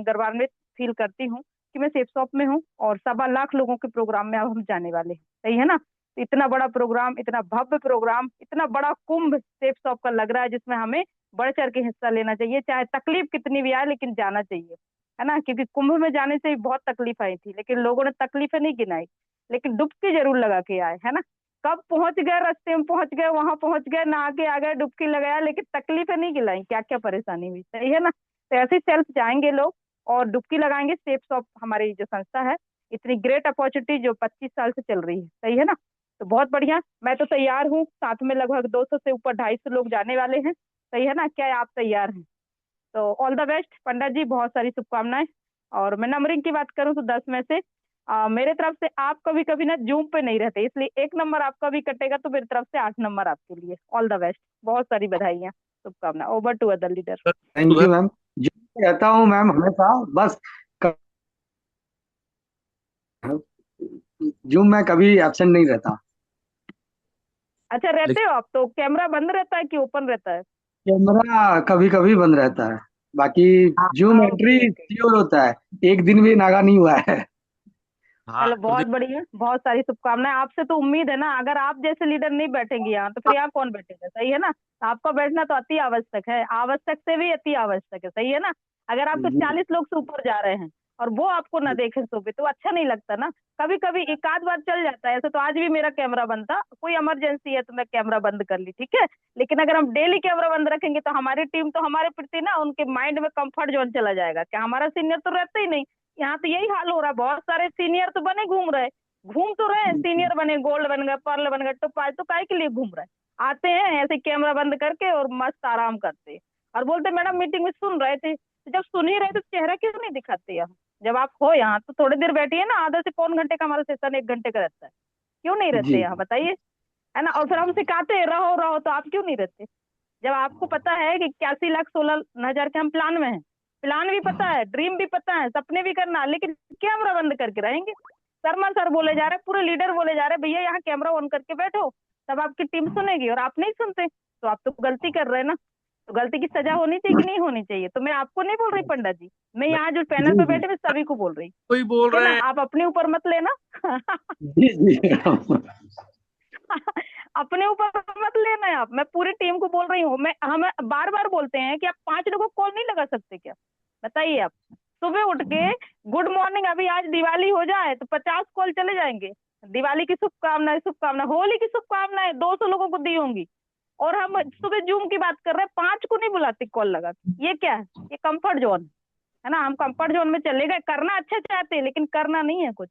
गर्वान्वित फील करती हूँ कि मैं सेफ शॉप में हूँ, और 1.25 लाख लोगों के प्रोग्राम में अब हम जाने वाले हैं, सही है ना। इतना बड़ा प्रोग्राम, इतना भव्य प्रोग्राम, इतना बड़ा कुंभ सेफ शॉप का लग रहा है, जिसमें हमें बढ़ चढ़ के हिस्सा लेना चाहिए, चाहे तकलीफ कितनी भी आए, लेकिन जाना चाहिए, है ना। क्योंकि कुंभ में जाने से भी बहुत तकलीफ आई थी, लेकिन लोगों ने तकलीफें नहीं गिनाई, लेकिन डुबकी जरूर लगा के आए, है ना। कब पहुंच गए, रास्ते में पहुंच गए, वहां पहुंच गए, नहा के आ गए, डुबकी लगाया, लेकिन तकलीफें नहीं गिलाई, क्या क्या परेशानी हुई, सही है ना। तो ऐसे सेल्फ जाएंगे लोग और डुबकी लगाएंगे। सेफ शॉप हमारी जो संस्था है, इतनी ग्रेट अपॉर्चुनिटी जो 25 साल से चल रही है, सही है ना। तो बहुत बढ़िया, मैं तो तैयार हूँ, साथ में लगभग 200 से ऊपर 250 लोग जाने वाले हैं, सही है ना। क्या आप तैयार हैं? तो ऑल द बेस्ट पंडित जी, बहुत सारी शुभकामनाएं। और मैं नंबरिंग की बात करूं तो 10 में से मेरे तरफ से आप कभी कभी ना जूम पे नहीं रहते, इसलिए 1 नंबर आपका भी कटेगा, तो मेरी तरफ से 8 नंबर आपके लिए। ऑल द बेस्ट, बहुत सारी बधाइयाँ, शुभकामनाएं। Over to other leader. Thank you ma'am. जो रहता हूँ मैम हमेशा, बस जूम में कभी एब्सेंट नहीं रहता। अच्छा, रहते हो आप तो कैमरा बंद रहता है कि ओपन रहता है? कैमरा कभी कभी बंद रहता है, बाकी जूम हाँ, एंट्री ओके ओके। श्योर होता है। एक दिन भी नागा नहीं हुआ है। हाँ चलो तो बहुत बढ़िया, बहुत सारी शुभकामनाएं। आपसे तो उम्मीद है ना, अगर आप जैसे लीडर नहीं बैठेंगे यहाँ, तो फिर यहाँ कौन बैठेगा, सही है ना। तो आपका बैठना तो अति आवश्यक है, आवश्यक से भी अति आवश्यक है, सही है ना। अगर आपके जी 40 लोग से ऊपर जा रहे हैं और वो आपको ना देखे शोभे, तो अच्छा नहीं लगता ना। कभी कभी एक आध बार चल जाता है, ऐसे तो आज भी मेरा कैमरा बंद था, कोई इमरजेंसी है तो मैं कैमरा बंद कर ली, ठीक है। लेकिन अगर हम डेली कैमरा बंद रखेंगे, तो हमारी टीम तो हमारे प्रति ना, उनके माइंड में कंफर्ट जोन चला जाएगा, क्या हमारा सीनियर तो रहता ही नहीं। यहाँ तो यही हाल हो रहा है, बहुत सारे सीनियर तो बने घूम तो रहे हैं, सीनियर बने, गोल्ड बन गए, पर्ल बन गए, तो तो काय के लिए घूम रहे हैं? आते हैं ऐसे कैमरा बंद करके और मस्त आराम करते हैं, और बोलते मैडम मीटिंग में सुन रहे थे। तो जब सुन ही रहे तो चेहरा क्यों नहीं दिखाते यहाँ? जब आप हो यहाँ तो थोड़ी देर बैठिए ना, आधे से पौन घंटे का हमारा सेशन 1 घंटे का रहता है, क्यों नहीं रहते जी यहाँ बताइए, है ना। और फिर हम सिखाते हैं रहो रहो, तो आप क्यों नहीं रहते? जब आपको पता है कि 81,16,000 के हम प्लान में हैं, प्लान भी पता है, ड्रीम भी पता है, सपने भी करना है, लेकिन कैमरा बंद करके रहेंगे। शर्मा सर बोले जा रहे, पूरे लीडर बोले जा रहे, भैया यहाँ कैमरा ऑन करके बैठो, तब आपकी टीम सुनेगी, और आप नहीं सुनते, तो आप तो गलती कर रहे हैं ना। तो गलती की सजा होनी चाहिए कि नहीं होनी चाहिए? तो मैं आपको नहीं बोल रही पंडित जी, मैं नहीं, यहाँ जो पैनल जी पे जी बैठे मैं सभी को बोल रही, कोई बोल ठीक है रहे ना, हैं। आप अपने ऊपर मत लेना। जी जी अपने ऊपर मत लेना है आप, मैं पूरी टीम को बोल रही हूँ। मैं हमें बार बार बोलते हैं कि आप 5 लोगों को कॉल नहीं लगा सकते क्या? बताइए आप। सुबह उठ के गुड मॉर्निंग, अभी आज दिवाली हो जाए तो 50 कॉल चले जाएंगे, दिवाली की शुभकामनाएं, शुभकामनाएं, होली की शुभकामनाएं 200 लोगों को दी होंगी, और हम सुबह जूम की बात कर रहे हैं, 5 को नहीं बुलाते कॉल लगा के। ये क्या है? ये कंफर्ट जोन है ना। हम कंफर्ट जोन में चले गए, करना अच्छा चाहते हैं लेकिन करना नहीं है कुछ,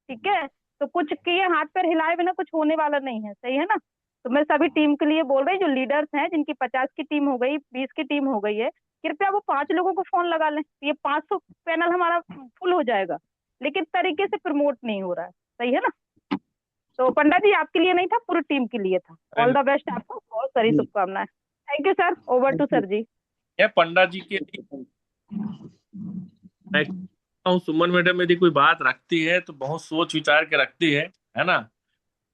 ठीक है। तो कुछ किए हाथ पैर हिलाए बिना कुछ होने वाला नहीं है, सही है ना। तो मैं सभी टीम के लिए बोल रही, जो लीडर्स हैं, जिनकी 50 की टीम हो गई, 20 की टीम हो गई है, कृपया वो 5 लोगों को फोन लगा लें, ये 500 पैनल हमारा फुल हो जाएगा, लेकिन तरीके से प्रमोट नहीं हो रहा है, सही है ना। तो पंडा जी आपके लिए नहीं था, पूरी टीम के लिए था। अरे ऑल द बेस्ट आपको, बहुत सारी जी शुभकामनाएं। Thank you sir, over to thank sir ji. ये पंडा जी के लिए मैं कहता हूँ, सुमन मैडम यदि कोई बात रखती है तो बहुत सोच विचार के रखती है ना।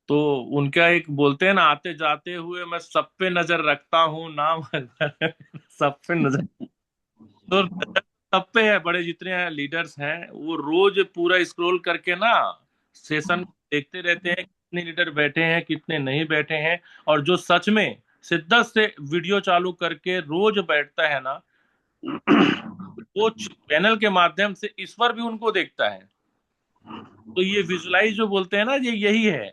तो उनका एक बोलते हैं ना, आते जाते हुए मैं सब पे नजर रखता हूँ, नाम सब पे नजर, तो नजर सब पे है। बड़े जितने लीडर्स हैं वो रोज पूरा स्क्रॉल करके ना सेशन देखते रहते हैं, कितने लीडर बैठे हैं कितने नहीं बैठे हैं। और जो सच में शिद्दत से वीडियो चालू करके रोज बैठता है ना, वो पैनल के माध्यम से ईश्वर भी उनको देखता है। तो ये विजुलाइज जो बोलते हैं ना, ये यही है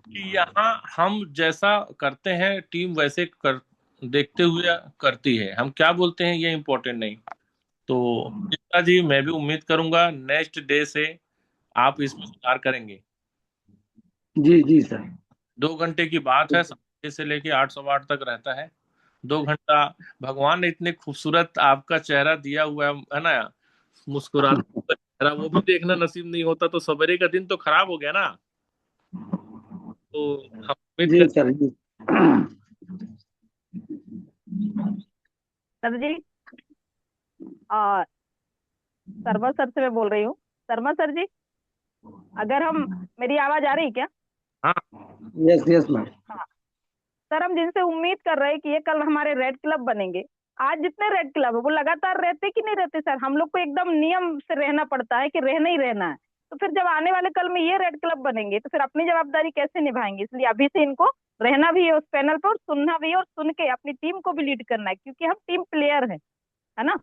कि यहाँ हम जैसा करते हैं टीम वैसे कर देखते हुए करती है, हम क्या बोलते हैं ये इम्पोर्टेंट नहीं। तो मिश्रा जी, मैं भी उम्मीद करूंगा नेक्स्ट डे से आप इसमें सुधार करेंगे। जी सर। 2 घंटे की बात है, 7 से लेके 8 8 तक रहता है। 2 घंटा भगवान ने इतने खूबसूरत आपका चेहरा दिया हुआ है ना, मुस्कुराता हुआ चेहरा, वो भी देखना नसीब नहीं होता तो सवेरे का दिन तो खराब हो गया ना। तो हम उम्मीद जी कर, सर जी सर जी, आ, शर्मा सर से मैं बोल रही हूँ। शर्मा सर जी, अगर हम, मेरी आवाज आ रही है क्या? हाँ यस यस मैम। हाँ। सर, हम जिनसे उम्मीद कर रहे हैं कि ये कल हमारे रेड क्लब बनेंगे, आज जितने रेड क्लब है वो लगातार रहते कि नहीं रहते? सर, हम लोग को एकदम नियम से रहना पड़ता है कि रहना ही रहना है। तो फिर जब आने वाले कल में ये रेड क्लब बनेंगे तो फिर अपनी जवाबदारी कैसे निभाएंगे? इसलिए अभी से इनको रहना भी है उस पैनल पर और सुनना भी है, और सुन के अपनी टीम को भी लीड करना है, क्योंकि हम टीम प्लेयर हैं, है ना।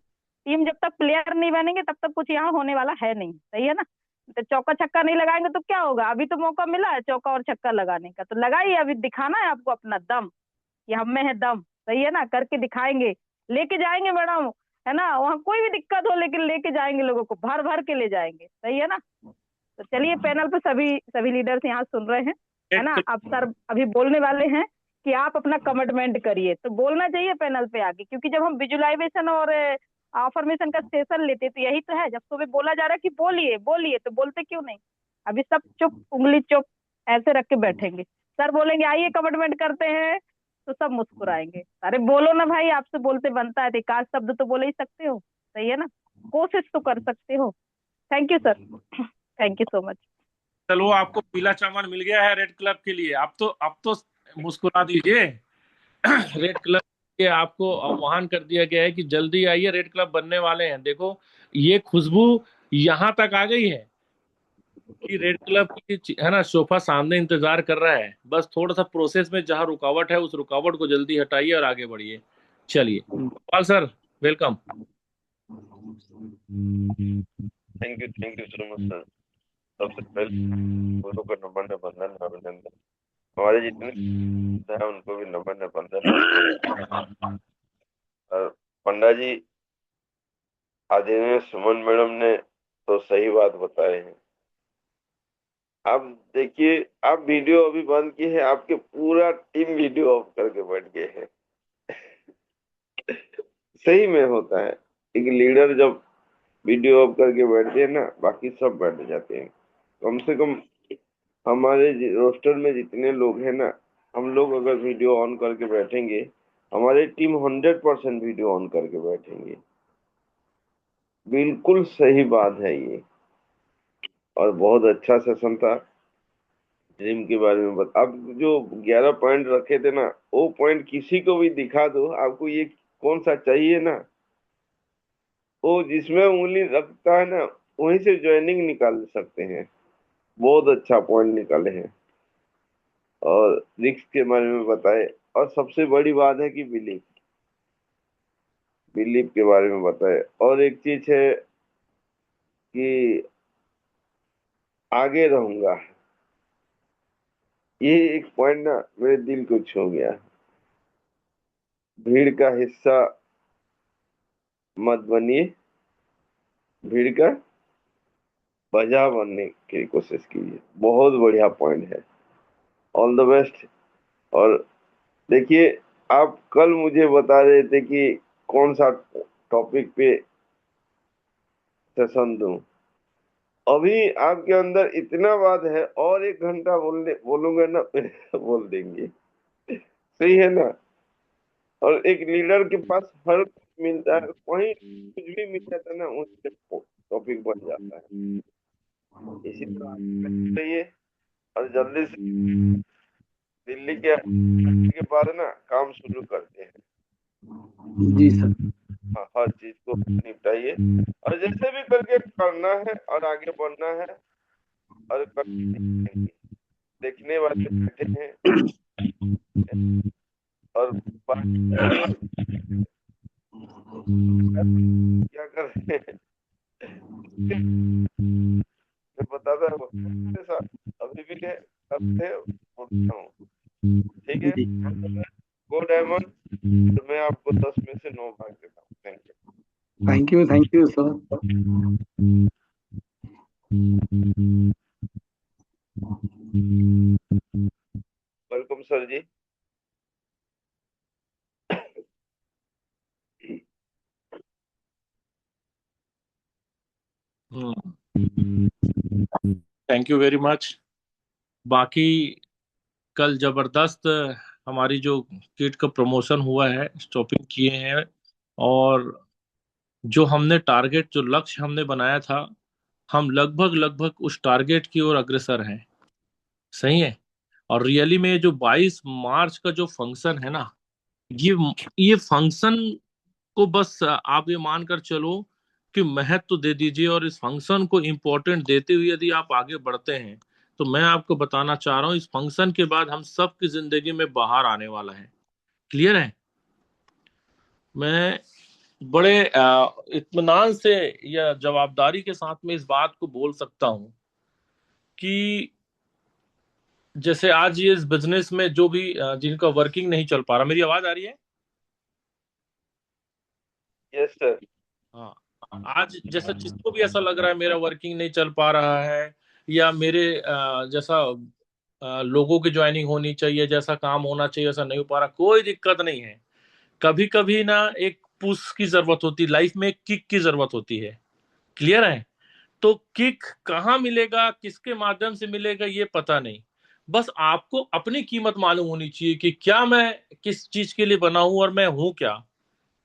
टीम जब तक प्लेयर नहीं बनेंगे तब तक कुछ यहाँ होने वाला है नहीं, सही है ना। तो चौका छक्का नहीं लगाएंगे तो क्या होगा? अभी तो मौका मिला है चौका और छक्का लगाने का, तो लगाइए, अभी दिखाना है आपको अपना दम, कि हम में है दम, सही है ना, करके दिखाएंगे, लेके जाएंगे मैडम, है ना। वहाँ कोई भी दिक्कत हो लेकिन लेके जाएंगे, लोगों को भर भर के ले जाएंगे, सही है ना। तो चलिए, पैनल पे सभी सभी लीडर्स यहाँ सुन रहे हैं, है रेड ना। क्लब अब सर अभी बोलने वाले हैं कि आप अपना कमिटमेंट करिए, तो बोलना चाहिए पैनल पे आगे, क्योंकि जब हम विजुअलाइजेशन और अफर्मेशन का सेशन लेते तो यही तो है, जब सुबह बोला जा रहा है कि बोलिए बोलिए, तो बोलते क्यों नहीं? अभी सब चुप, उंगली चुप ऐसे रख के बैठेंगे। सर बोलेंगे आइए कमिटमेंट करते हैं, तो सब मुस्कुराएंगे। अरे बोलो ना भाई, आपसे बोलते बनता है, तो एक आध शब्द तो बोले ही सकते हो, सही है ना, कोशिश तो कर सकते हो। Thank you sir, thank you so much. चलो, आपको पीला चावल मिल गया है रेड क्लब के लिए। अब तो मुस्कुरा दीजिए। रेड क्लब के आपको आह्वान कर दिया गया है कि जल्दी आइए, रेड क्लब बनने वाले हैं। देखो, ये खुशबू यहाँ तक आ गई है कि रेड क्लब की, है ना, सोफा सामने इंतजार कर रहा है। बस थोड़ा सा प्रोसेस में जहाँ रुकावट है, उस रुकावट को जल्दी हटाइए और आगे बढ़िए। चलिए Gopal sir, welcome. Thank you so much sir. सबसे पहले गुरु को नमन है, वंदन है, अभिनंदन। हमारे जितने है उनको भी नमन है, वंदन है। और पंडा जी, आदरणीय सुमन मैडम ने तो सही बात बताए हैं। आप देखिए, आप वीडियो अभी बंद किए हैं, आपके पूरा टीम वीडियो ऑफ करके बैठ गए हैं। सही में होता है, एक लीडर जब वीडियो ऑफ करके बैठते हैं ना, बाकी सब बैठ जाते हैं। कम से कम हमारे रोस्टर में जितने लोग हैं ना, हम लोग अगर वीडियो ऑन करके बैठेंगे, हमारी टीम 100% वीडियो ऑन करके बैठेंगे। बिल्कुल सही बात है ये। और बहुत अच्छा सेशन था। ड्रीम के बारे में बता, आप जो 11 पॉइंट रखे थे ना, वो पॉइंट किसी को भी दिखा दो, आपको ये कौन सा चाहिए ना, वो जिसमें उंगली रखता है ना, वहीं से ज्वाइनिंग निकाल सकते हैं। बहुत अच्छा पॉइंट निकाले हैं। और रिक्स के बारे में बताए। और सबसे बड़ी बात है कि बिलीफ, बिलीफ के बारे में बताए। और एक चीज है कि आगे रहूंगा, ये एक पॉइंट ना मेरे दिल को छू गया। भीड़ का हिस्सा मत बनिए, भीड़ का वजह बनने की कोशिश कीजिए। बहुत बढ़िया पॉइंट है। All the best. और देखिए, आप कल मुझे बता रहे थे कि कौन सा टॉपिक पे सेशन दूं। अभी आपके अंदर इतना बात है, और 1 घंटा बोलूंगा ना, फिर बोल देंगे। सही है ना। और एक लीडर के पास हर कुछ मिलता है, वहीं कुछ भी मिल जाता है ना, उससे टॉपिक बन जाता है। इसी तरह आप रहिए। और जल्दी से दिल्ली के बाद ना काम शुरू करते हैं। जी सर। हाँ, हर चीज को निपटाइए, और जैसे भी करके करना है और आगे बढ़ना है। और देखने वाले बैठे हैं, और बाकी क्या कर रहे हैं मैं बताता हूँ। मेरे साथ अभी भी करते हैं, बोलता हूँ। ठीक है। जी, गो डायमंड। तो मैं आपको 10 में से 9 भाग देता हूँ। Thank you sir. Welcome sir ji. Thank you very much. बाकी कल जबरदस्त हमारी जो किट का प्रमोशन हुआ है, स्टॉपिंग किए हैं, और जो हमने टारगेट, जो लक्ष्य हमने बनाया था, हम लगभग लगभग उस टारगेट की ओर अग्रसर हैं। सही है। और रियली में जो 22 मार्च का जो फंक्शन है ना, ये ये फंक्शन को बस आप ये मानकर चलो कि महत्व दे दीजिए और इस फंक्शन को इम्पोर्टेंट देते हुए यदि आप आगे बढ़ते हैं तो मैं आपको बताना चाह रहा हूं इस फंक्शन के बाद हम सबकी जिंदगी में बाहर आने वाला है। क्लियर है? मैं बड़े इत्मीनान से या जवाबदारी के साथ में इस बात को बोल सकता हूं कि जैसे आज ये इस बिजनेस में जो भी जिनका वर्किंग नहीं चल पा रहा, मेरी आवाज आ रही है? Yes sir. हाँ। आज जैसा जिसको भी ऐसा लग रहा है मेरा वर्किंग नहीं चल पा रहा है या मेरे जैसा लोगों की ज्वाइनिंग होनी चाहिए, जैसा काम होना चाहिए वैसा नहीं हो पा रहा, कोई दिक्कत नहीं है। कभी कभी ना एक पुश की जरूरत होती है, लाइफ में एक किक की जरूरत होती है। क्लियर है? तो किक कहाँ मिलेगा, किसके माध्यम से मिलेगा, ये पता नहीं। बस आपको अपनी कीमत मालूम होनी चाहिए कि क्या मैं किस चीज के लिए बना हूं और मैं हूं क्या।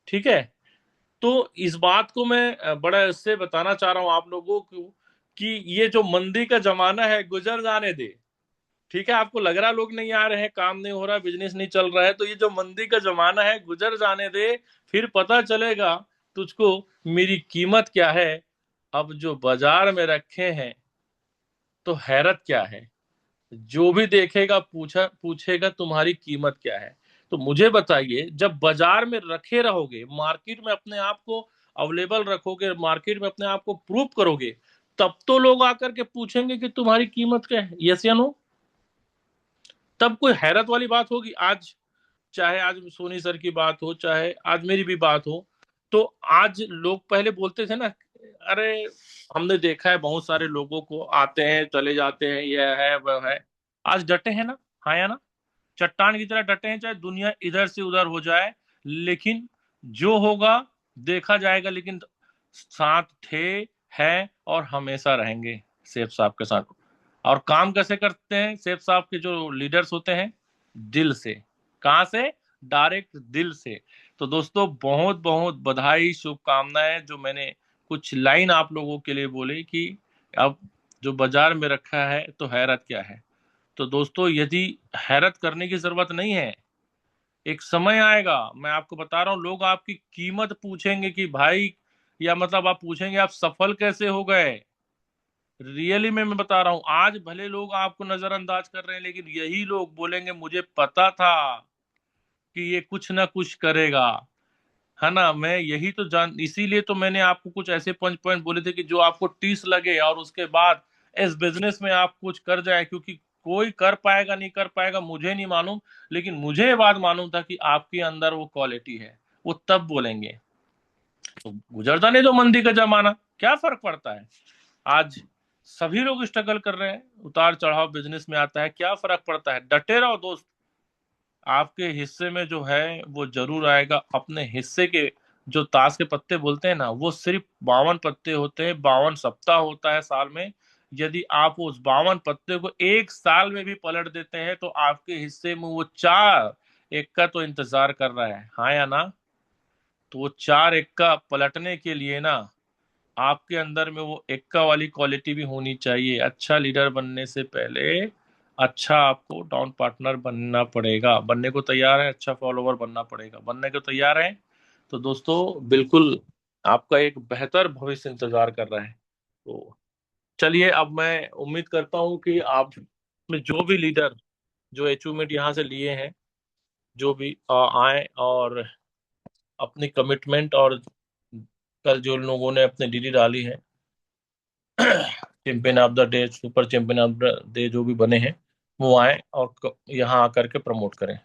ठीक है? तो इस बात को मैं बड़ा इससे बताना चाह रहा हूं आप लोगों को कि ये जो मंदी का जमाना है गुजर जाने दे। ठीक है? आपको लग रहा लोग नहीं आ रहे हैं, काम नहीं हो रहा, बिजनेस नहीं चल रहा है, तो ये जो मंदी का जमाना है गुजर जाने दे, फिर पता चलेगा तुझको मेरी कीमत क्या है। अब जो बाजार में रखे हैं तो हैरत क्या है, जो भी देखेगा पूछेगा तुम्हारी कीमत क्या है। तो मुझे बताइए, जब बाजार में रखे रहोगे, मार्केट में अपने आप को अवेलेबल रखोगे, मार्केट में अपने आप को प्रूव करोगे, तब तो लोग आकर के पूछेंगे कि तुम्हारी कीमत क्या है। यस या नो? तब कोई हैरत वाली बात होगी। आज चाहे आज सोनी सर की बात हो, चाहे आज मेरी भी बात हो, तो आज लोग पहले बोलते थे ना, अरे हमने देखा है बहुत सारे लोगों को, आते हैं चले जाते हैं, यह है वह है। आज डटे हैं ना? हाँ या ना? चट्टान की तरह डटे हैं, चाहे दुनिया इधर से उधर हो जाए, लेकिन जो होगा देखा जाएगा। लेकिन साथ थे, हैं और हमेशा रहेंगे सेफ साहब के साथ। और काम कैसे करते हैं सेफ साहब के जो लीडर्स होते हैं? दिल से। कहां से? डायरेक्ट दिल से। तो दोस्तों, बहुत बहुत बधाई, शुभकामनाएं। जो मैंने कुछ लाइन आप लोगों के लिए बोली कि अब जो बाजार में रखा है तो हैरत क्या है। तो दोस्तों, यदि हैरत करने की जरूरत नहीं है, एक समय आएगा, मैं आपको बता रहा हूं, लोग आपकी कीमत पूछेंगे कि भाई, या मतलब आप पूछेंगे आप सफल कैसे हो गए। रियली में मैं बता रहा हूं, आज भले लोग आपको नजरअंदाज कर रहे हैं, लेकिन यही लोग बोलेंगे मुझे पता था कि ये कुछ ना कुछ करेगा। है ना? मैं यही तो इसीलिए तो मैंने आपको कुछ ऐसे पंच पॉइंट बोले थे कि जो आपको टीस लगे और उसके बाद इस बिजनेस में आप कुछ कर जाए। क्योंकि कोई कर पाएगा नहीं कर पाएगा मुझे नहीं मालूम, लेकिन मुझे ये बात मालूम था कि आपके अंदर वो क्वालिटी है, वो तब बोलेंगे। तो गुजर जाने दो मंदी का जमाना, क्या फर्क पड़ता है। आज सभी लोग स्ट्रगल कर रहे हैं, उतार चढ़ाव बिजनेस में आता है, क्या फर्क पड़ता है। डटे रहो दोस्त, आपके हिस्से में जो है वो जरूर आएगा। अपने हिस्से के जो ताश के पत्ते बोलते हैं ना, वो सिर्फ 52 पत्ते होते हैं, 52 सप्ताह होता है साल में। यदि आप उस 52 पत्ते को एक साल में भी पलट देते हैं तो आपके हिस्से में वो 4 एक का तो इंतजार कर रहा है। हाँ या ना? तो वो 4 एक का पलटने के लिए ना, आपके अंदर में वो एक्का वाली क्वालिटी भी होनी चाहिए। अच्छा लीडर बनने से पहले अच्छा आपको डाउन पार्टनर बनना पड़ेगा। बनने को तैयार है? अच्छा फॉलोवर बनना पड़ेगा। बनने को तैयार है? तो दोस्तों, बिल्कुल आपका एक बेहतर भविष्य इंतजार कर रहा है। तो चलिए, अब मैं उम्मीद करता हूं कि आप में जो भी लीडर जो अचीवमेंट यहाँ से लिए हैं, जो भी आए और अपनी कमिटमेंट और कल जो लोगों ने अपनी डीडी डाली है, champion of the day, super champion of the day जो भी बने हैं, वो आए और यहाँ आकर के प्रमोट करें।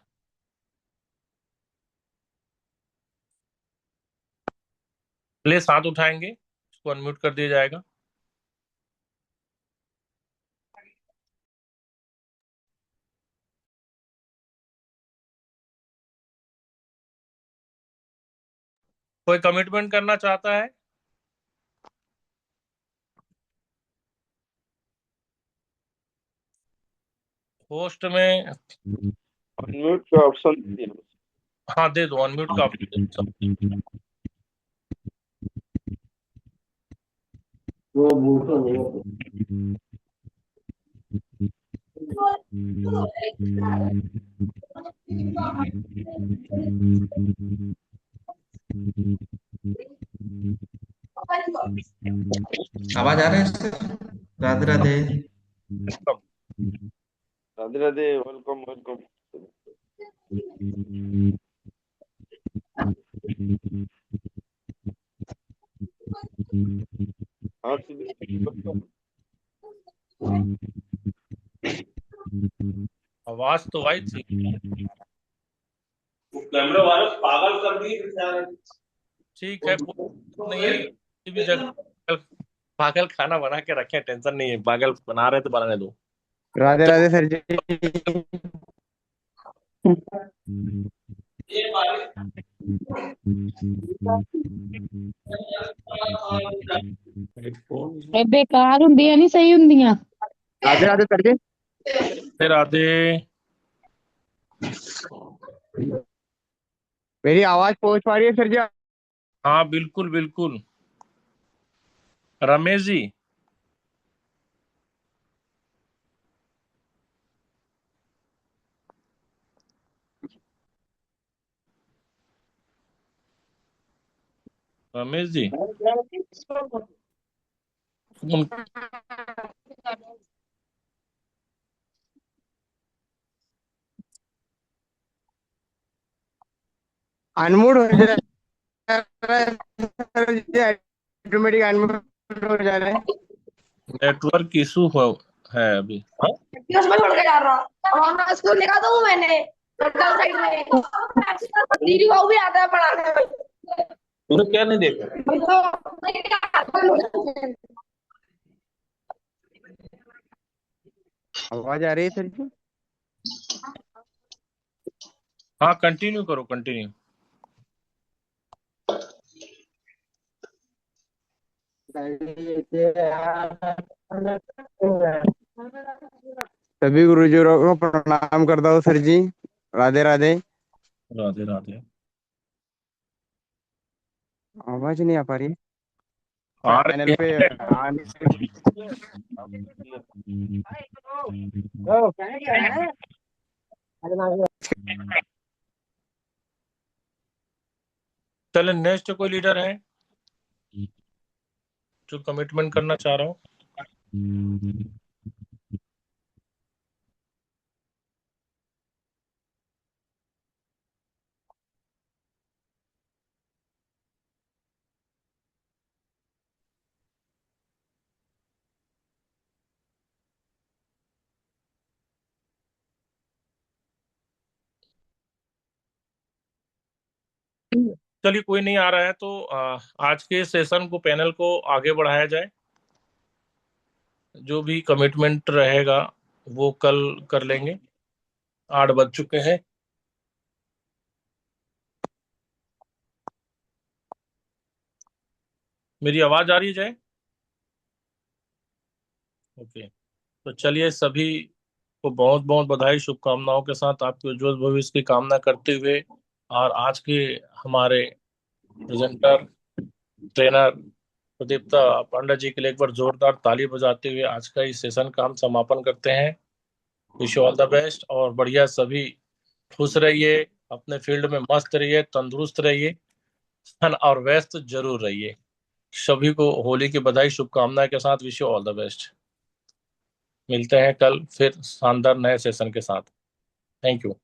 प्लीज हाथ उठाएंगे, उसको अनम्यूट कर दिया जाएगा। कोई कमिटमेंट करना चाहता है? होस्ट में। अनम्यूट का ऑप्शन दिया। हाँ, दे दो, अनम्यूट का ऑप्शन दे दो। वो बूढ़ा वो आवाज आ रहा है sir? Radhe Radhe. Radhe Radhe, welcome welcome. हाँ वेलकम। आवाज तो आई थी। कैमरे वाले पागल कर दिए। ठीक है, नहीं है, किसी भी जगह पागल खाना बना के रखे, टेंशन नहीं है, पागल बना रहे तो बनाने दो। राधे राधे सर जी। बेकार ਹੁੰਦੀਆਂ ਨਹੀਂ ਸਹੀ ਹੁੰਦੀਆਂ। राधे राधे सर जी। फिर आते। मेरी आवाज पहुंच पा रही है सर जी? हाँ बिल्कुल बिल्कुल। रमेश जी, रमेश जी फोन। अनम्यूट हो जा रहा है सर जी, ऑटोमेटिक अनम्यूट हो जा रहा है। नेटवर्क इशू है अभी। उसमें छोड़ के जा रहा हूँ और स्कूल निकाल दूँ मैंने कल साइड में दीदी को भी आता है पढ़ाने में। तूने क्या नहीं देखा? आवाज आ रही है सर जी? हाँ कंटिन्यू करो, कंटिन्यू। सभी गुरुजनों को प्रणाम करता हूँ सर जी। राधे राधे। राधे राधे। आवाज नहीं आ पा रही है आ पैनल रही पे चले, नेक्स्ट कोई लीडर है जो कमिटमेंट करना चाह रहा हूँ? चलिए, कोई नहीं आ रहा है तो आज के सेशन को, पैनल को आगे बढ़ाया जाए। जो भी कमिटमेंट रहेगा वो कल कर लेंगे। 8 बज चुके हैं। मेरी आवाज आ रही है जय? ओके, तो चलिए, सभी को बहुत बहुत बधाई, शुभकामनाओं के साथ आपके उज्जवल भविष्य की कामना करते हुए, और आज के हमारे प्रेजेंटर, ट्रेनर प्रदीप्ता पांडा जी के लिए एक बार जोरदार ताली बजाते हुए आज का इस सेशन का हम समापन करते हैं। Wish you all the best, और बढ़िया, सभी खुश रहिए, अपने फील्ड में मस्त रहिए, तंदुरुस्त रहिए, धन और व्यस्त जरूर रहिए। सभी को होली की बधाई, शुभकामनाएं के साथ wish you all the best. मिलते हैं कल फिर शानदार नए सेशन के साथ। Thank you.